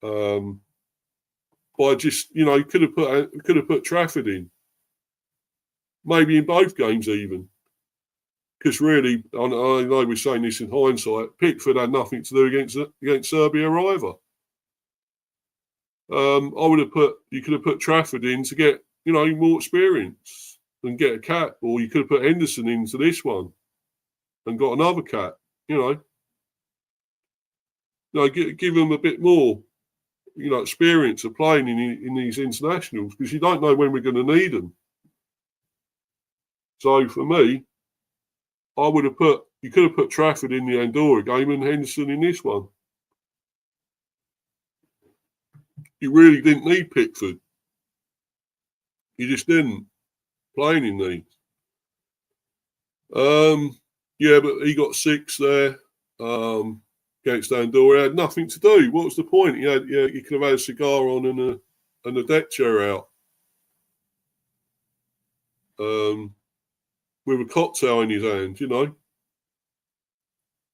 By just, could have put Trafford in. Maybe in both games even. Because really, I know we're saying this in hindsight, Pickford had nothing to do against Serbia either. You could have put Trafford in to get, more experience and get a cap, or you could have put Henderson into this one and got another cap, give them a bit more, experience of playing in these internationals, because you don't know when we're going to need them. So for me, you could have put Trafford in the Andorra game and Henderson in this one. You really didn't need Pickford. You just didn't playing in these. Yeah, but he got 6 there against Andorra. He had nothing to do. What was the point? You could have had a cigar on and a deck chair out. With a cocktail in his hand,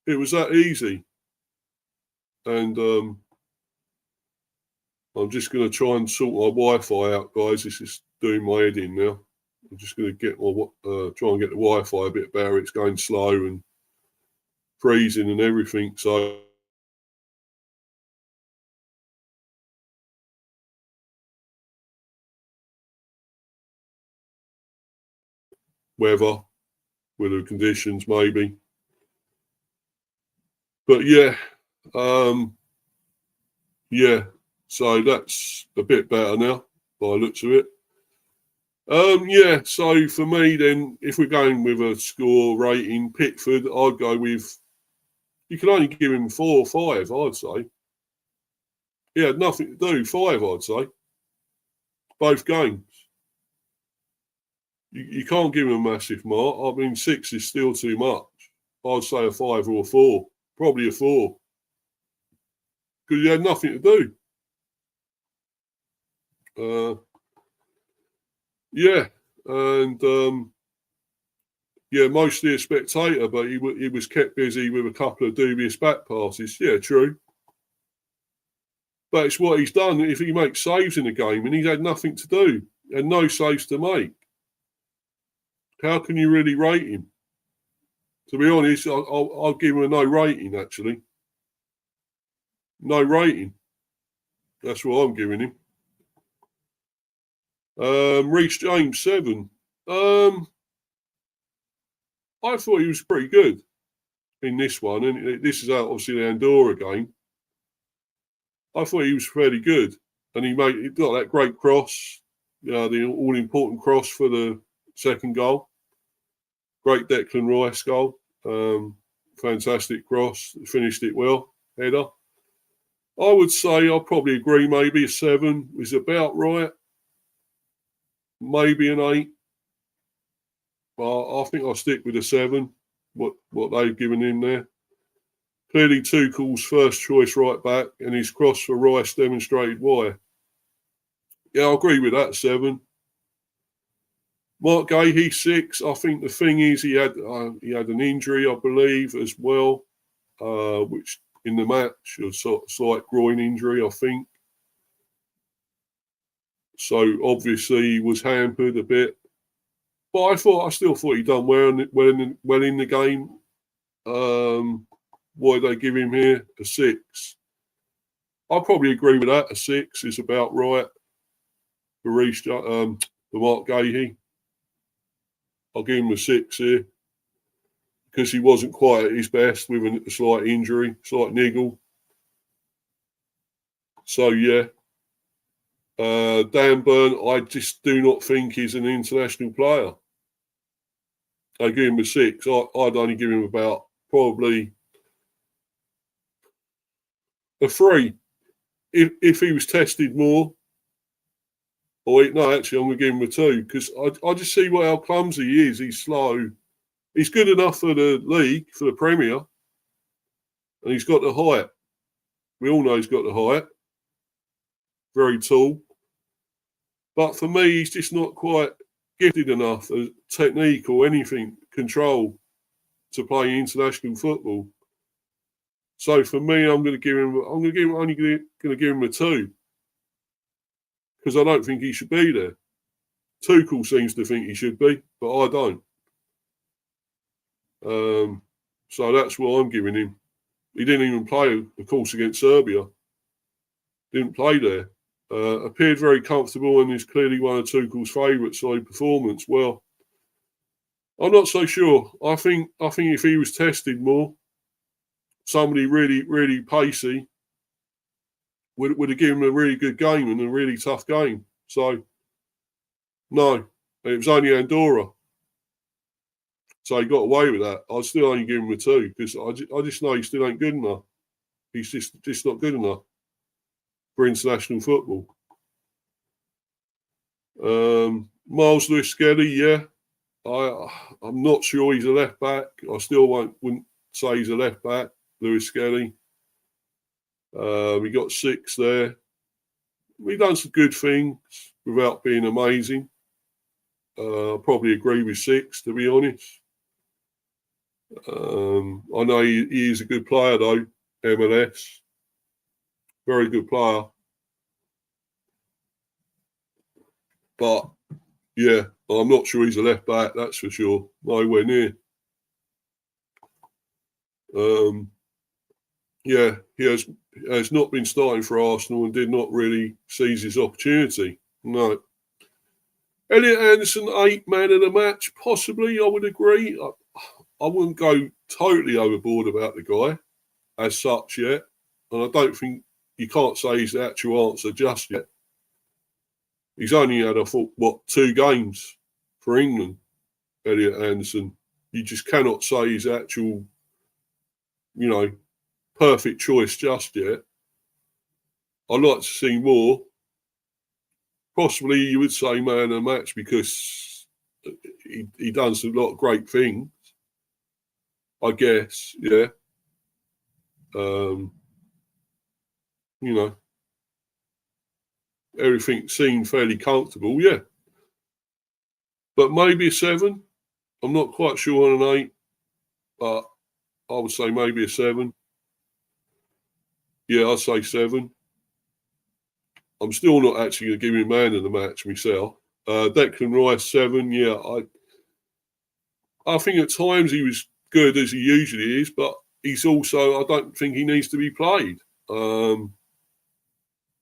It was that easy. And I'm just going to try and sort my Wi-Fi out, guys. This is doing my head in now. I'm just going to get try and get the Wi-Fi a bit better. It's going slow and freezing and everything. So weather conditions maybe. But yeah, yeah. So that's a bit better now by the looks of it. Yeah, so for me then, if we're going with a score rating, Pickford, I'd go with, you can only give him 4 or 5, I'd say. He had nothing to do, 5, I'd say. Both games. You can't give him a massive mark. I mean, 6 is still too much. I'd say a 5 or a 4. Probably a 4. Because he had nothing to do. Yeah, and Yeah, mostly a spectator, but he was kept busy with a couple of dubious back passes. Yeah, true. But it's what he's done. If he makes saves in the game, and he's had nothing to do and no saves to make, how can you really rate him? To be honest, I'll give him a no rating, actually. No rating. That's what I'm giving him. Reece James, 7. I thought he was pretty good in this one, and this is obviously the Andorra game. I thought he was fairly good, and he got that great cross, the all-important cross for the second goal. Great Declan Rice goal. Fantastic cross. Finished it well. Header. I would say I'll probably agree. Maybe a 7 is about right. Maybe an 8. But I think I'll stick with a 7. What they've given him there. Clearly Tuchel's first choice right back, and his cross for Rice demonstrated why. Yeah, I agree with that, 7. Mark Gahey, 6. I think the thing is he had an injury, I believe, as well, which in the match, a slight groin injury, I think. So obviously he was hampered a bit. But I still thought he'd done well in the game. Why did they give him here? A 6. I'll probably agree with that. A 6 is about right for Mark Gahey. I'll give him a 6 here because he wasn't quite at his best with a slight injury, slight niggle. So, yeah. Dan Burn, I just do not think he's an international player. I give him a 6. I'd only give him about probably a 3. If he was tested more. No, actually, I'm going to give him a 2 because I just see how clumsy he is. He's slow. He's good enough for the league, for the Premier, and he's got the height. We all know he's got the height. Very tall. But for me, he's just not quite gifted enough as technique or anything, control, to play international football. So for me, I'm only going to give him a 2 because I don't think he should be there. Tuchel seems to think he should be, but I don't. So that's what I'm giving him. He didn't even play, of course, against Serbia. Didn't play there. Appeared very comfortable and is clearly one of Tuchel's favourite side performance. Well, I'm not so sure. I think if he was tested more, somebody really, really pacey would have given him a really good game and a really tough game. So, no, it was only Andorra. So he got away with that. I'd still only give him a 2 because I just know he still ain't good enough. He's just not good enough for international football. Miles Lewis-Skelly, yeah. I'm not sure he's a left back. I still wouldn't say he's a left back, Lewis-Skelly. We got 6 there. We've done some good things without being amazing. I probably agree with 6, to be honest. I know he is a good player, though, MLS. Very good player. But, yeah, I'm not sure he's a left back, that's for sure. Nowhere near. Yeah, he has not been starting for Arsenal and did not really seize his opportunity. No. Elliot Anderson, 8 man of the match, possibly, I would agree. I wouldn't go totally overboard about the guy as such yet. And I don't think you can't say he's the actual answer just yet. He's only had, 2 games for England, Elliot Anderson. You just cannot say he's actual, perfect choice just yet. I'd like to see more. Possibly you would say man of the match because he does a lot of great things. I guess, yeah. Everything seemed fairly comfortable, yeah. But maybe a 7. I'm not quite sure on an 8, but I would say maybe a 7. Yeah, I'd say 7. I'm still not actually going to give him man of the match myself. Declan Rice, 7. Yeah, I think at times he was good as he usually is, but he's also, I don't think he needs to be played. You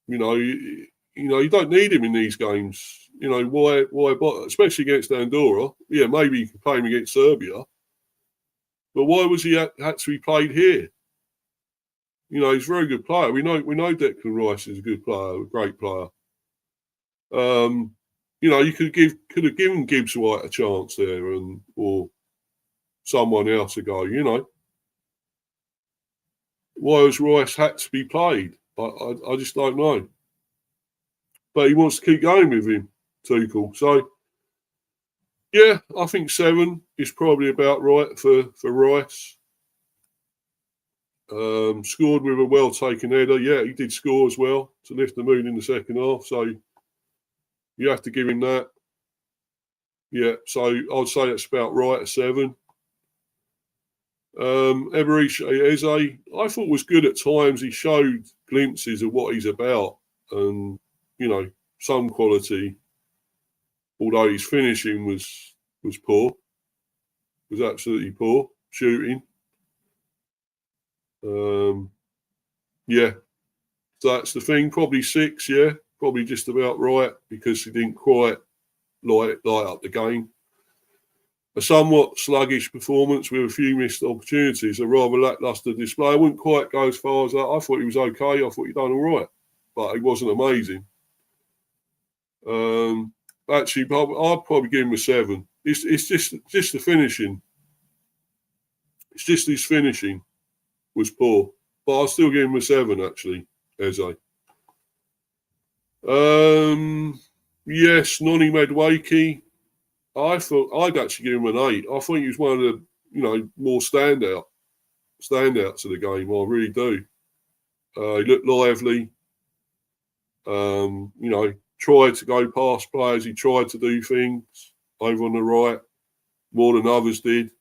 know, you don't need him in these games. You know, why, especially against Andorra. Yeah, maybe you can play him against Serbia, but why was he had to be played here? You know, he's a very good player. We know Declan Rice is a good player, a great player. You know, you could have given Gibbs White a chance there, or someone else a go. You know, why has Rice had to be played? I just don't know. But he wants to keep going with him, Tuchel. So yeah, I think 7 is probably about right for Rice. Scored with a well taken header. Yeah, he did score as well to lift the mood in the second half. So you have to give him that. Yeah, so I'd say that's about right, a 7. Eberechi Eze, I thought was good at times. He showed glimpses of what he's about, and you know, some quality. Although his finishing was poor, was absolutely poor shooting. Yeah, so that's the thing. Probably 6. Yeah, probably just about right because he didn't quite light up the game. A somewhat sluggish performance with a few missed opportunities, a rather lacklustre display. I wouldn't quite go as far as that. I thought he was okay. I thought he done all right, but he wasn't amazing. Actually, I'd probably give him a 7. It's just the finishing. It's just his finishing was poor, but I'll still give him a 7. Actually, Eze. Yes, Noni Medwaki. I thought I'd actually give him an 8. I think he was one of the more standouts of the game. I really do. He looked lively. Tried to go past players. He tried to do things over on the right more than others did.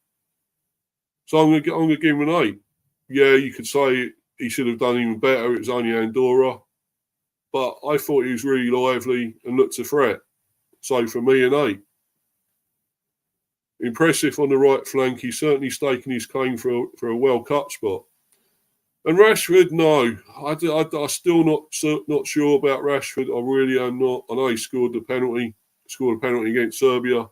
So I'm going to give him an 8. Yeah, you could say he should have done even better. It was only Andorra, but I thought he was really lively and looked a threat. So for me, an 8. Impressive on the right flank. He's certainly staking his claim for a well cut spot. And Rashford, no, I'm still not sure about Rashford. I really am not. I know he scored a penalty against Serbia,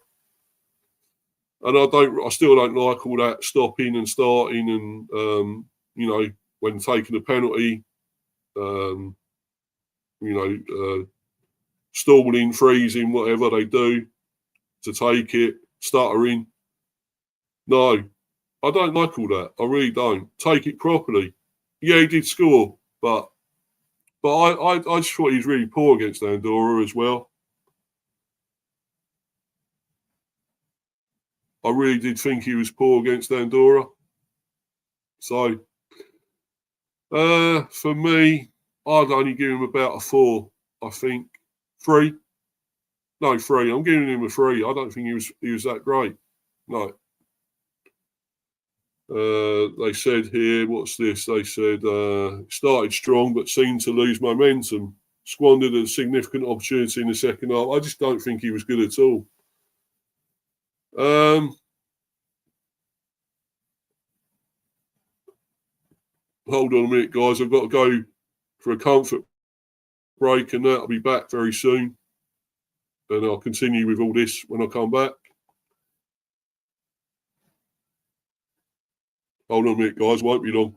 and I still don't like all that stopping and starting and when taking a penalty, stalling, freezing, whatever they do to take it, stuttering. No, I don't like all that. I really don't. Take it properly. Yeah, he did score, but I just thought he was really poor against Andorra as well. I really did think he was poor against Andorra. So, for me, I'd only give him about a 4. I think 3. No, 3. I'm giving him a 3. I don't think he was that great. No. They said here, what's this? They said started strong but seemed to lose momentum. Squandered a significant opportunity in the second half. I just don't think he was good at all. Hold on a minute, guys. I've got to go for a comfort break and that. I'll be back very soon. And I'll continue with all this when I come back. Hold on a minute, guys. Won't be long.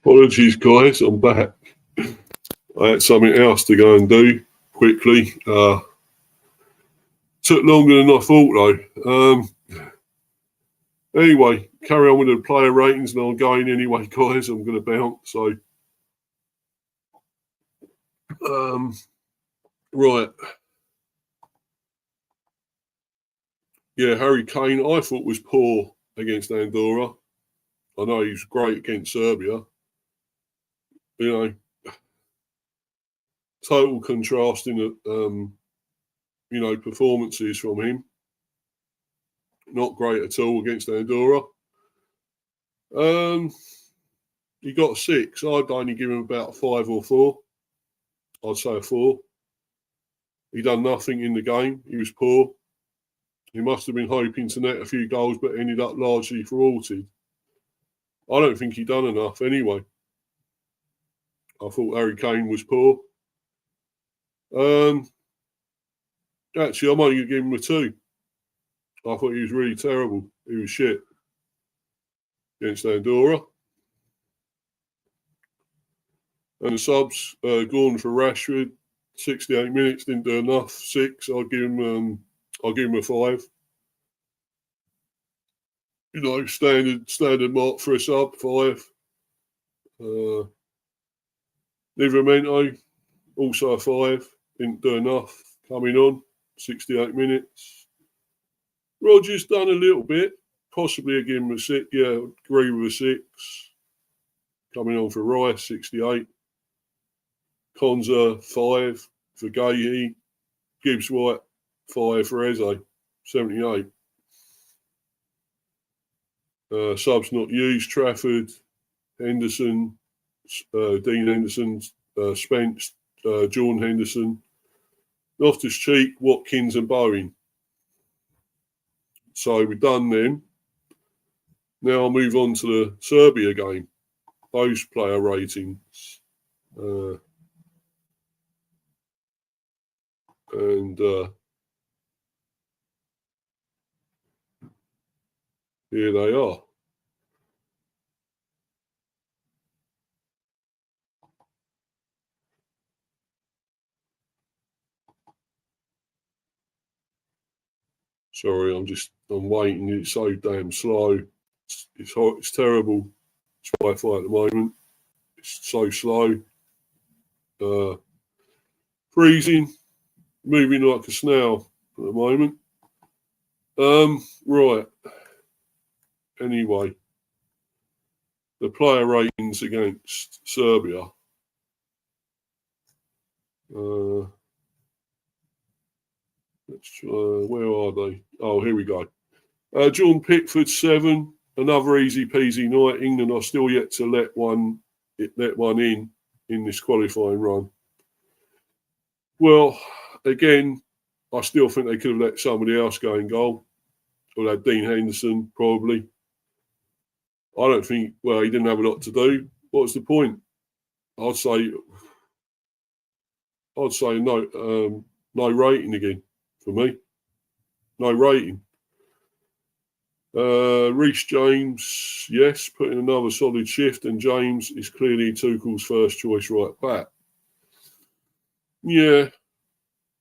Apologies, guys. I'm back. I had something else to go and do quickly. Took longer than I thought, though. Anyway, carry on with the player ratings, and I'm going anyway, guys. I'm going to bounce. So, right. Yeah, Harry Kane, I thought was poor against Andorra. I know he's great against Serbia. You know, total contrasting, performances from him. Not great at all against Andorra. He got 6. I'd only give him about a 5 or 4. I'd say a 4. He done nothing in the game. He was poor. He must have been hoping to net a few goals, but ended up largely thwarted. I don't think he done enough anyway. I thought Harry Kane was poor. Actually, I'm only going to give him a 2. I thought he was really terrible. He was shit against Andorra. And the subs, Gordon for Rashford, 68 minutes, didn't do enough. 6. I'll give him a 5. You know, standard mark for a sub, 5. Livramento, also a 5. Didn't do enough. Coming on, 68 minutes. Rodgers done a little bit. Possibly give him a 6. Yeah, agree with a 6. Coming on for Rice, 68. Konza, 5 for Gahey. Gibbs White, 5 for Eze, 78. Subs not used: Trafford, Henderson, Dean Henderson, Spence, Jordan Henderson, Loftus-Cheek, Watkins and Bowen. So we're done then. Now I'll move on to the Serbia game. Those player ratings. Here they are. Sorry, I'm waiting. It's so damn slow. It's hot. It's terrible. It's Wi-Fi at the moment. It's so slow. Freezing. Moving like a snail at the moment. Right. Anyway, the player ratings against Serbia. Let's try. Where are they? Oh, here we go. Jordan Pickford, 7. Another easy peasy night. England are still yet to let one in this qualifying run. Well, again, I still think they could have let somebody else go in goal. Or had Dean Henderson, probably. I don't think, well, he didn't have a lot to do. What's the point? I'd say no rating again for me. No rating. Reece James, yes, put in another solid shift, and James is clearly Tuchel's first choice right back. Yeah,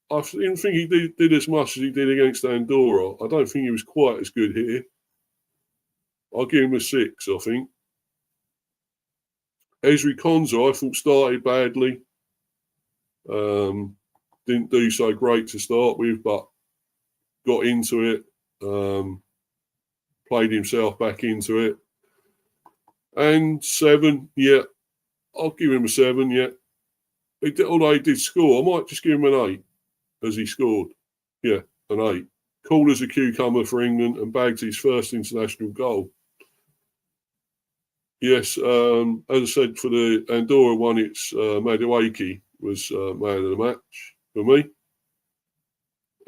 I didn't think he did as much as he did against Andorra. I don't think he was quite as good here. I'll give him a 6, I think. Ezri Konza, I thought started badly. Didn't do so great to start with, but got into it. Played himself back into it. And 7, yeah. I'll give him a 7, yeah. Although he did score, I might just give him an 8 as he scored. Yeah, an 8. Cool as a cucumber for England and bagged his first international goal. Yes, as I said, for the Andorra one, it's Madueke was man of the match for me.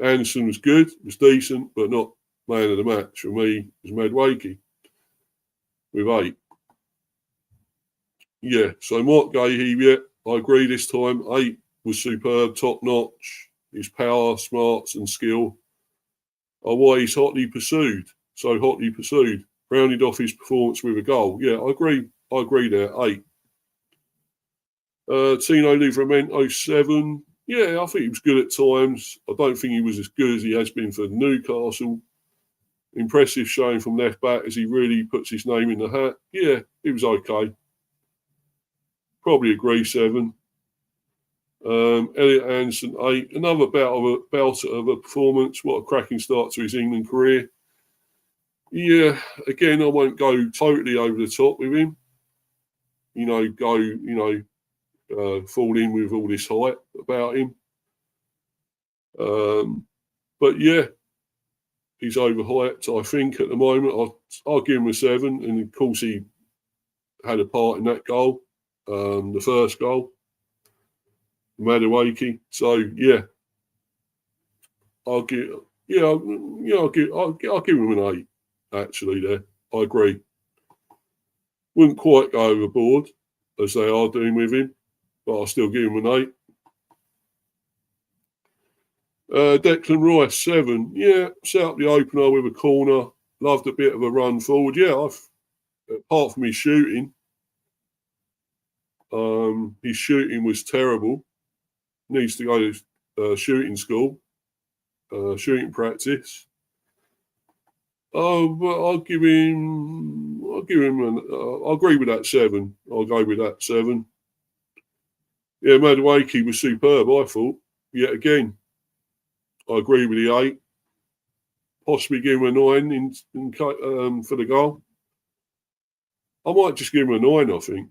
Anderson was good, was decent, but not man of the match. For me, it was Madueke with 8. Yeah, so Mark Gahey, yeah, I agree this time. 8 was superb, top notch. His power, smarts and skill are why he's hotly pursued. So hotly pursued. Rounded off his performance with a goal. Yeah, I agree there, 8. Tino Livramento 7. Yeah, I think he was good at times. I don't think he was as good as he has been for Newcastle. Impressive showing from left back as he really puts his name in the hat. Yeah, he was okay. Probably agree 7. Elliot Anderson 8. Another bout of a performance. What a cracking start to his England career. Yeah, again, I won't go totally over the top with him. Fall in with all this hype about him. But yeah, he's overhyped, I think, at the moment. I'll give him a 7. And of course, he had a part in that goal, the first goal, Madueke. So yeah, I'll give him an 8. Actually, there, I agree. Wouldn't quite go overboard as they are doing with him, but I'll still give him an 8. Declan Rice 7. Yeah, set up the opener with a corner. Loved a bit of a run forward. Yeah, apart from his shooting was terrible. Needs to go to shooting school, shooting practice. But I'll agree with that 7. I'll go with that 7. Yeah, Madueke was superb, I thought. Yet again, I agree with the 8. Possibly give him a 9 for the goal. I might just give him a 9, I think.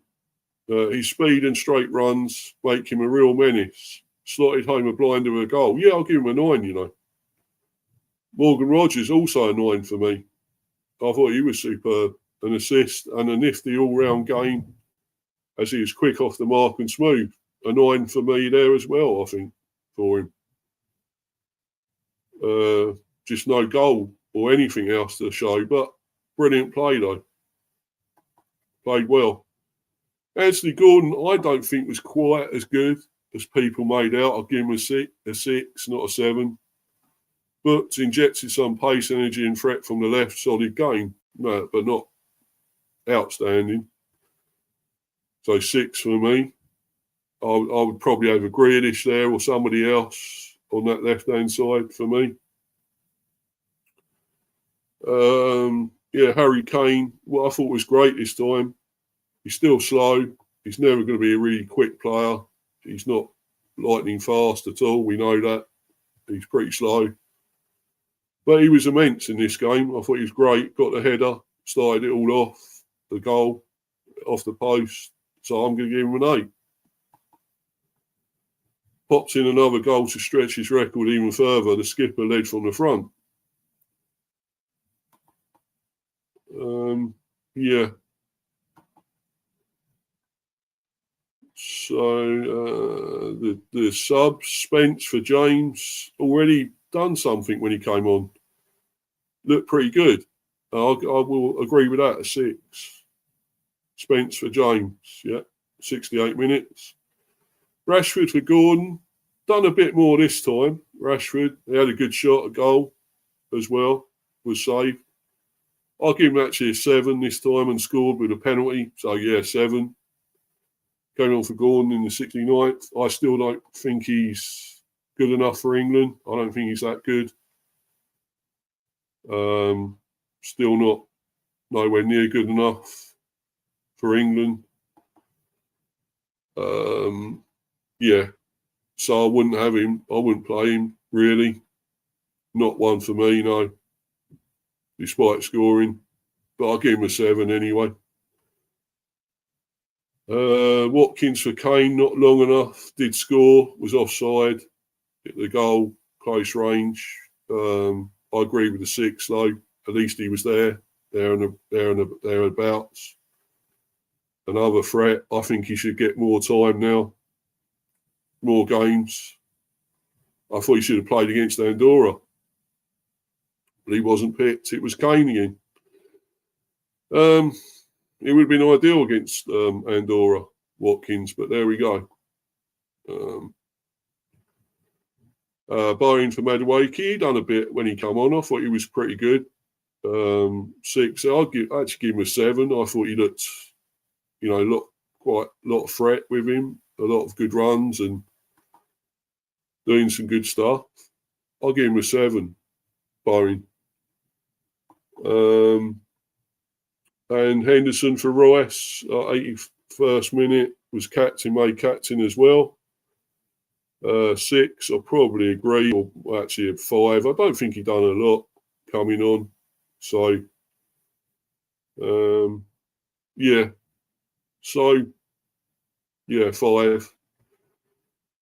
His speed and straight runs make him a real menace. Slotted home a blinder with a goal. Yeah, I'll give him a 9, Morgan Rogers, also a 9 for me. I thought he was superb. An assist and a nifty all-round game as he was quick off the mark and smooth. A 9 for me there as well, I think, for him. Just no goal or anything else to show, but brilliant play, though. Played well. Anthony Gordon, I don't think was quite as good as people made out. I'll give him a 6, not a 7. But injected some pace, energy and threat from the left. Solid game, no, but not outstanding. So 6 for me. I would probably have a Grealish there or somebody else on that left-hand side for me. Harry Kane, what I thought was great this time. He's still slow. He's never going to be a really quick player. He's not lightning fast at all. We know that. He's pretty slow. But he was immense in this game. I thought he was great. Got the header, started it all off, the goal, off the post. So I'm going to give him an 8. Pops in another goal to stretch his record even further. The skipper led from the front. Yeah. So the sub, Spence for James, already done something when he came on. Looked pretty good. I will agree with that, a 6. Spence for James, yeah, 68 minutes. Rashford for Gordon, done a bit more this time. Rashford, he had a good shot at goal as well, was saved. I'll give him actually a 7 this time and scored with a penalty. So, yeah, 7. Going on for Gordon in the 69th. I still don't think he's good enough for England. I don't think he's that good. Still not nowhere near good enough for England. Yeah. So I wouldn't have him. I wouldn't play him, really. Not one for me, no. Despite scoring. But I'll give him a 7 anyway. Watkins for Kane, not long enough. Did score, was offside. Hit the goal, close range. I agree with the 6 though. At least he was there and thereabouts. Another threat. I think he should get more time now. More games. I thought he should have played against Andorra. But he wasn't picked. It was Kane again. It would have been ideal against Andorra, Watkins, but there we go. Bowing for Madueke, he done a bit when he came on. I thought he was pretty good. 6. I'd actually give him a 7. I thought he looked, quite a lot of threat with him. a lot of good runs and doing some good stuff. I'll give him a 7, Bowen. And Henderson for Rice, 81st minute, was made captain as well. 6, I'll probably agree, or actually a 5. I don't think he done a lot coming on. So, yeah. So, yeah, 5.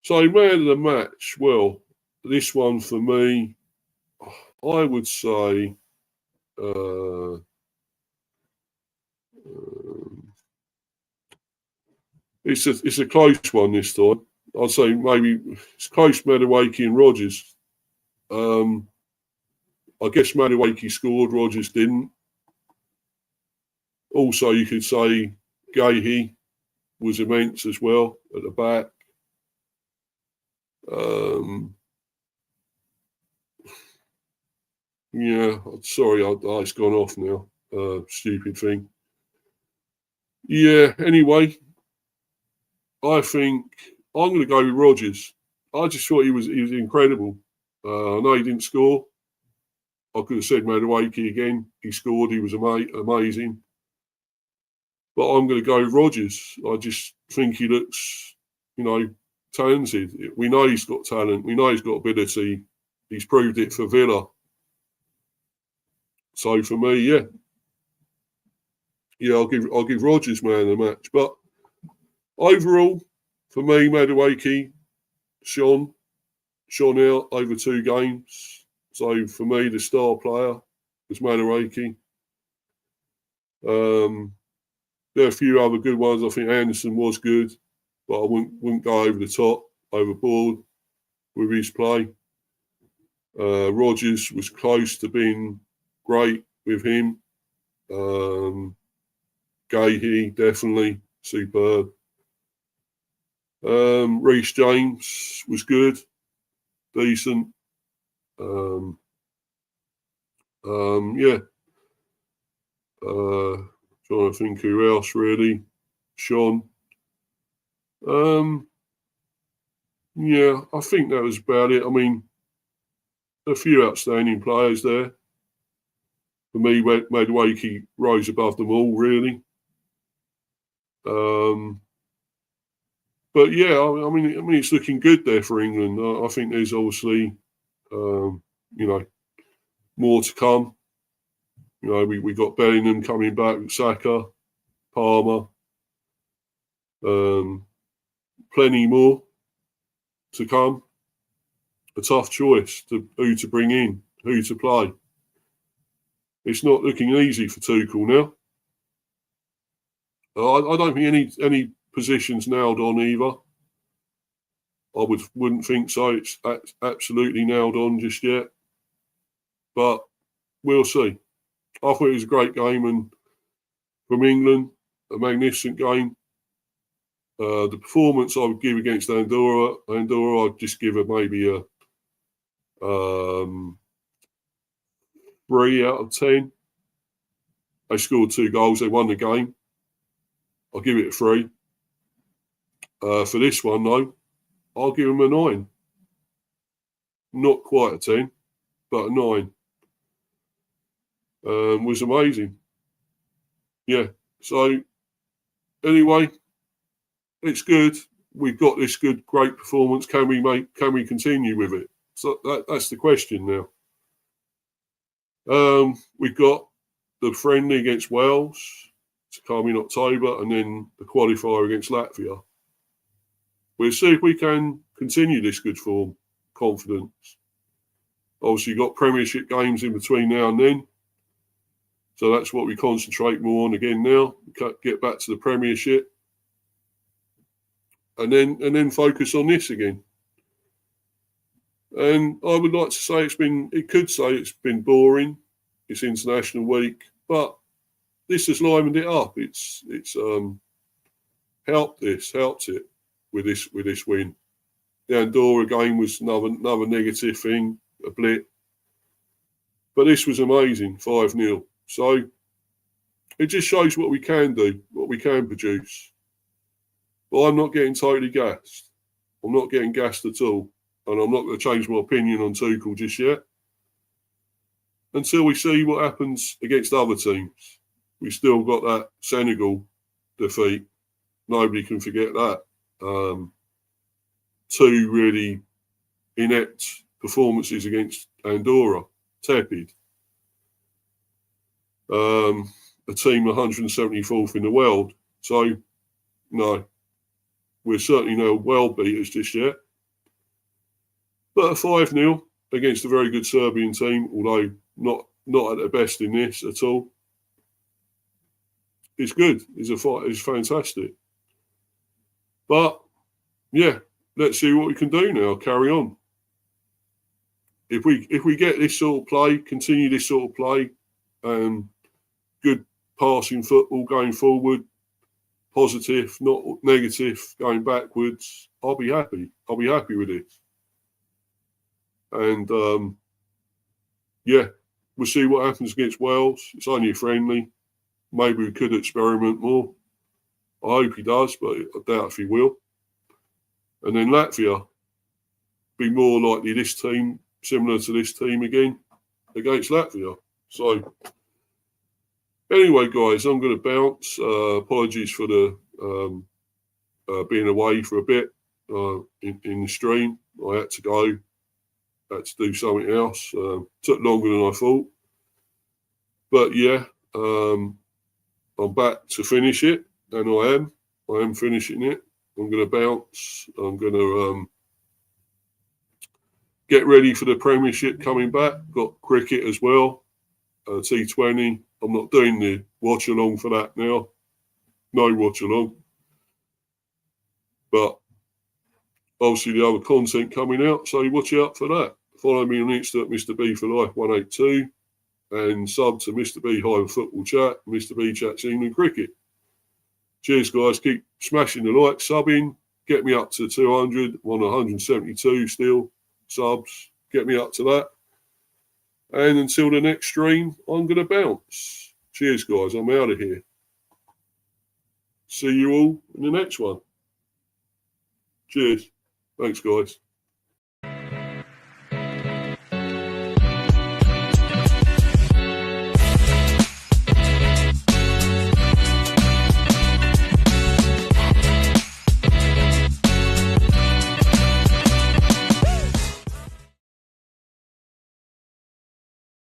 So, man of the match, well, this one for me, I would say it's a close one this time. I'd say maybe it's close, Madueke and Rodgers. I guess Madueke scored, Rodgers didn't. Also, you could say Gahey was immense as well at the back. Yeah, sorry, it's gone off now. Stupid thing. Yeah, anyway, I think I'm going to go with Rodgers. I just thought he was incredible. I know he didn't score. I could have said Madueke again. He scored. He was amazing. But I'm going to go with Rodgers. I just think he looks, talented. We know he's got talent. We know he's got ability. He's proved it for Villa. So for me, yeah, I'll give Rodgers man of the match. But overall, for me, Madueke shone out over 2 games. So for me, the star player was Madueke. There are a few other good ones. I think Anderson was good, but I wouldn't go over the top, overboard with his play. Rodgers was close to being great with him. Gahey, definitely superb. Reece James was good, decent. Yeah. Trying to think who else really. Sean. Yeah, I think that was about it. I mean, a few outstanding players there. For me, Madueke rose above them all, really. But yeah, I mean, it's looking good there for England. I think there's obviously, more to come. We got Bellingham coming back, Saka, Palmer, plenty more to come. A tough choice to who to bring in, who to play. It's not looking easy for Tuchel now. I don't think any positions nailed on either. I wouldn't think so. It's absolutely nailed on just yet. But we'll see. I thought it was a great game, and from England, a magnificent game. The performance I would give against Andorra, I'd just give it maybe a 3 out of 10. They scored 2 goals. They won the game. I'll give it a 3. For this one, though, I'll give them a 9. Not quite a 10, but a 9. Was amazing. Yeah. So anyway, it's good. We've got this great performance. Can we continue with it? So that's the question now. We've got the friendly against Wales to come in October, and then the qualifier against Latvia. We'll see if we can continue this good form, confidence. Obviously, you've got Premiership games in between now and then. So that's what we concentrate more on again now. Get back to the Premiership. And then focus on this again. And I would like to say it's been boring. It's international week, but this has livened it up. It's helped it with this win. The Andorra game was another negative thing, a blip. But this was amazing, 5-0. So it just shows what we can do, what we can produce. But I'm not getting totally gassed. I'm not getting gassed at all. And I'm not going to change my opinion on Tuchel just yet until we see what happens against other teams. We still got that Senegal defeat. Nobody can forget that. Two really inept performances against Andorra. Tepid. A team 174th in the world. So, no, we're certainly no world beaters just yet. But a 5-0 against a very good Serbian team, although not at their best in this at all. It's good. It's fantastic. But, yeah, let's see what we can do now. Carry on. If we get this sort of play, continue this sort of play, good passing football going forward, positive, not negative, going backwards, I'll be happy. I'll be happy with it. And, yeah, we'll see what happens against Wales. It's only a friendly. Maybe we could experiment more. I hope he does, but I doubt if he will. And then Latvia, be more likely this team, similar to this team again, against Latvia. So, anyway, guys, I'm going to bounce. Apologies for the being away for a bit in the stream. I had to go. Had to do something else. Took longer than I thought. But, yeah, I'm back to finish it, and I am finishing it. I'm going to bounce. I'm going to get ready for the Premiership coming back. Got cricket as well, T20. I'm not doing the watch along for that now. No watch along. But obviously the other content coming out, so watch out for that. Follow me on Insta at Mr. B for Life 182 and sub to Mr. B Hive Football Chat, Mr. B Chats England Cricket. Cheers, guys. Keep smashing the like, subbing. Get me up to 200. I'm on 172 still. Subs. Get me up to that. And until the next stream, I'm going to bounce. Cheers, guys. I'm out of here. See you all in the next one. Cheers. Thanks, guys.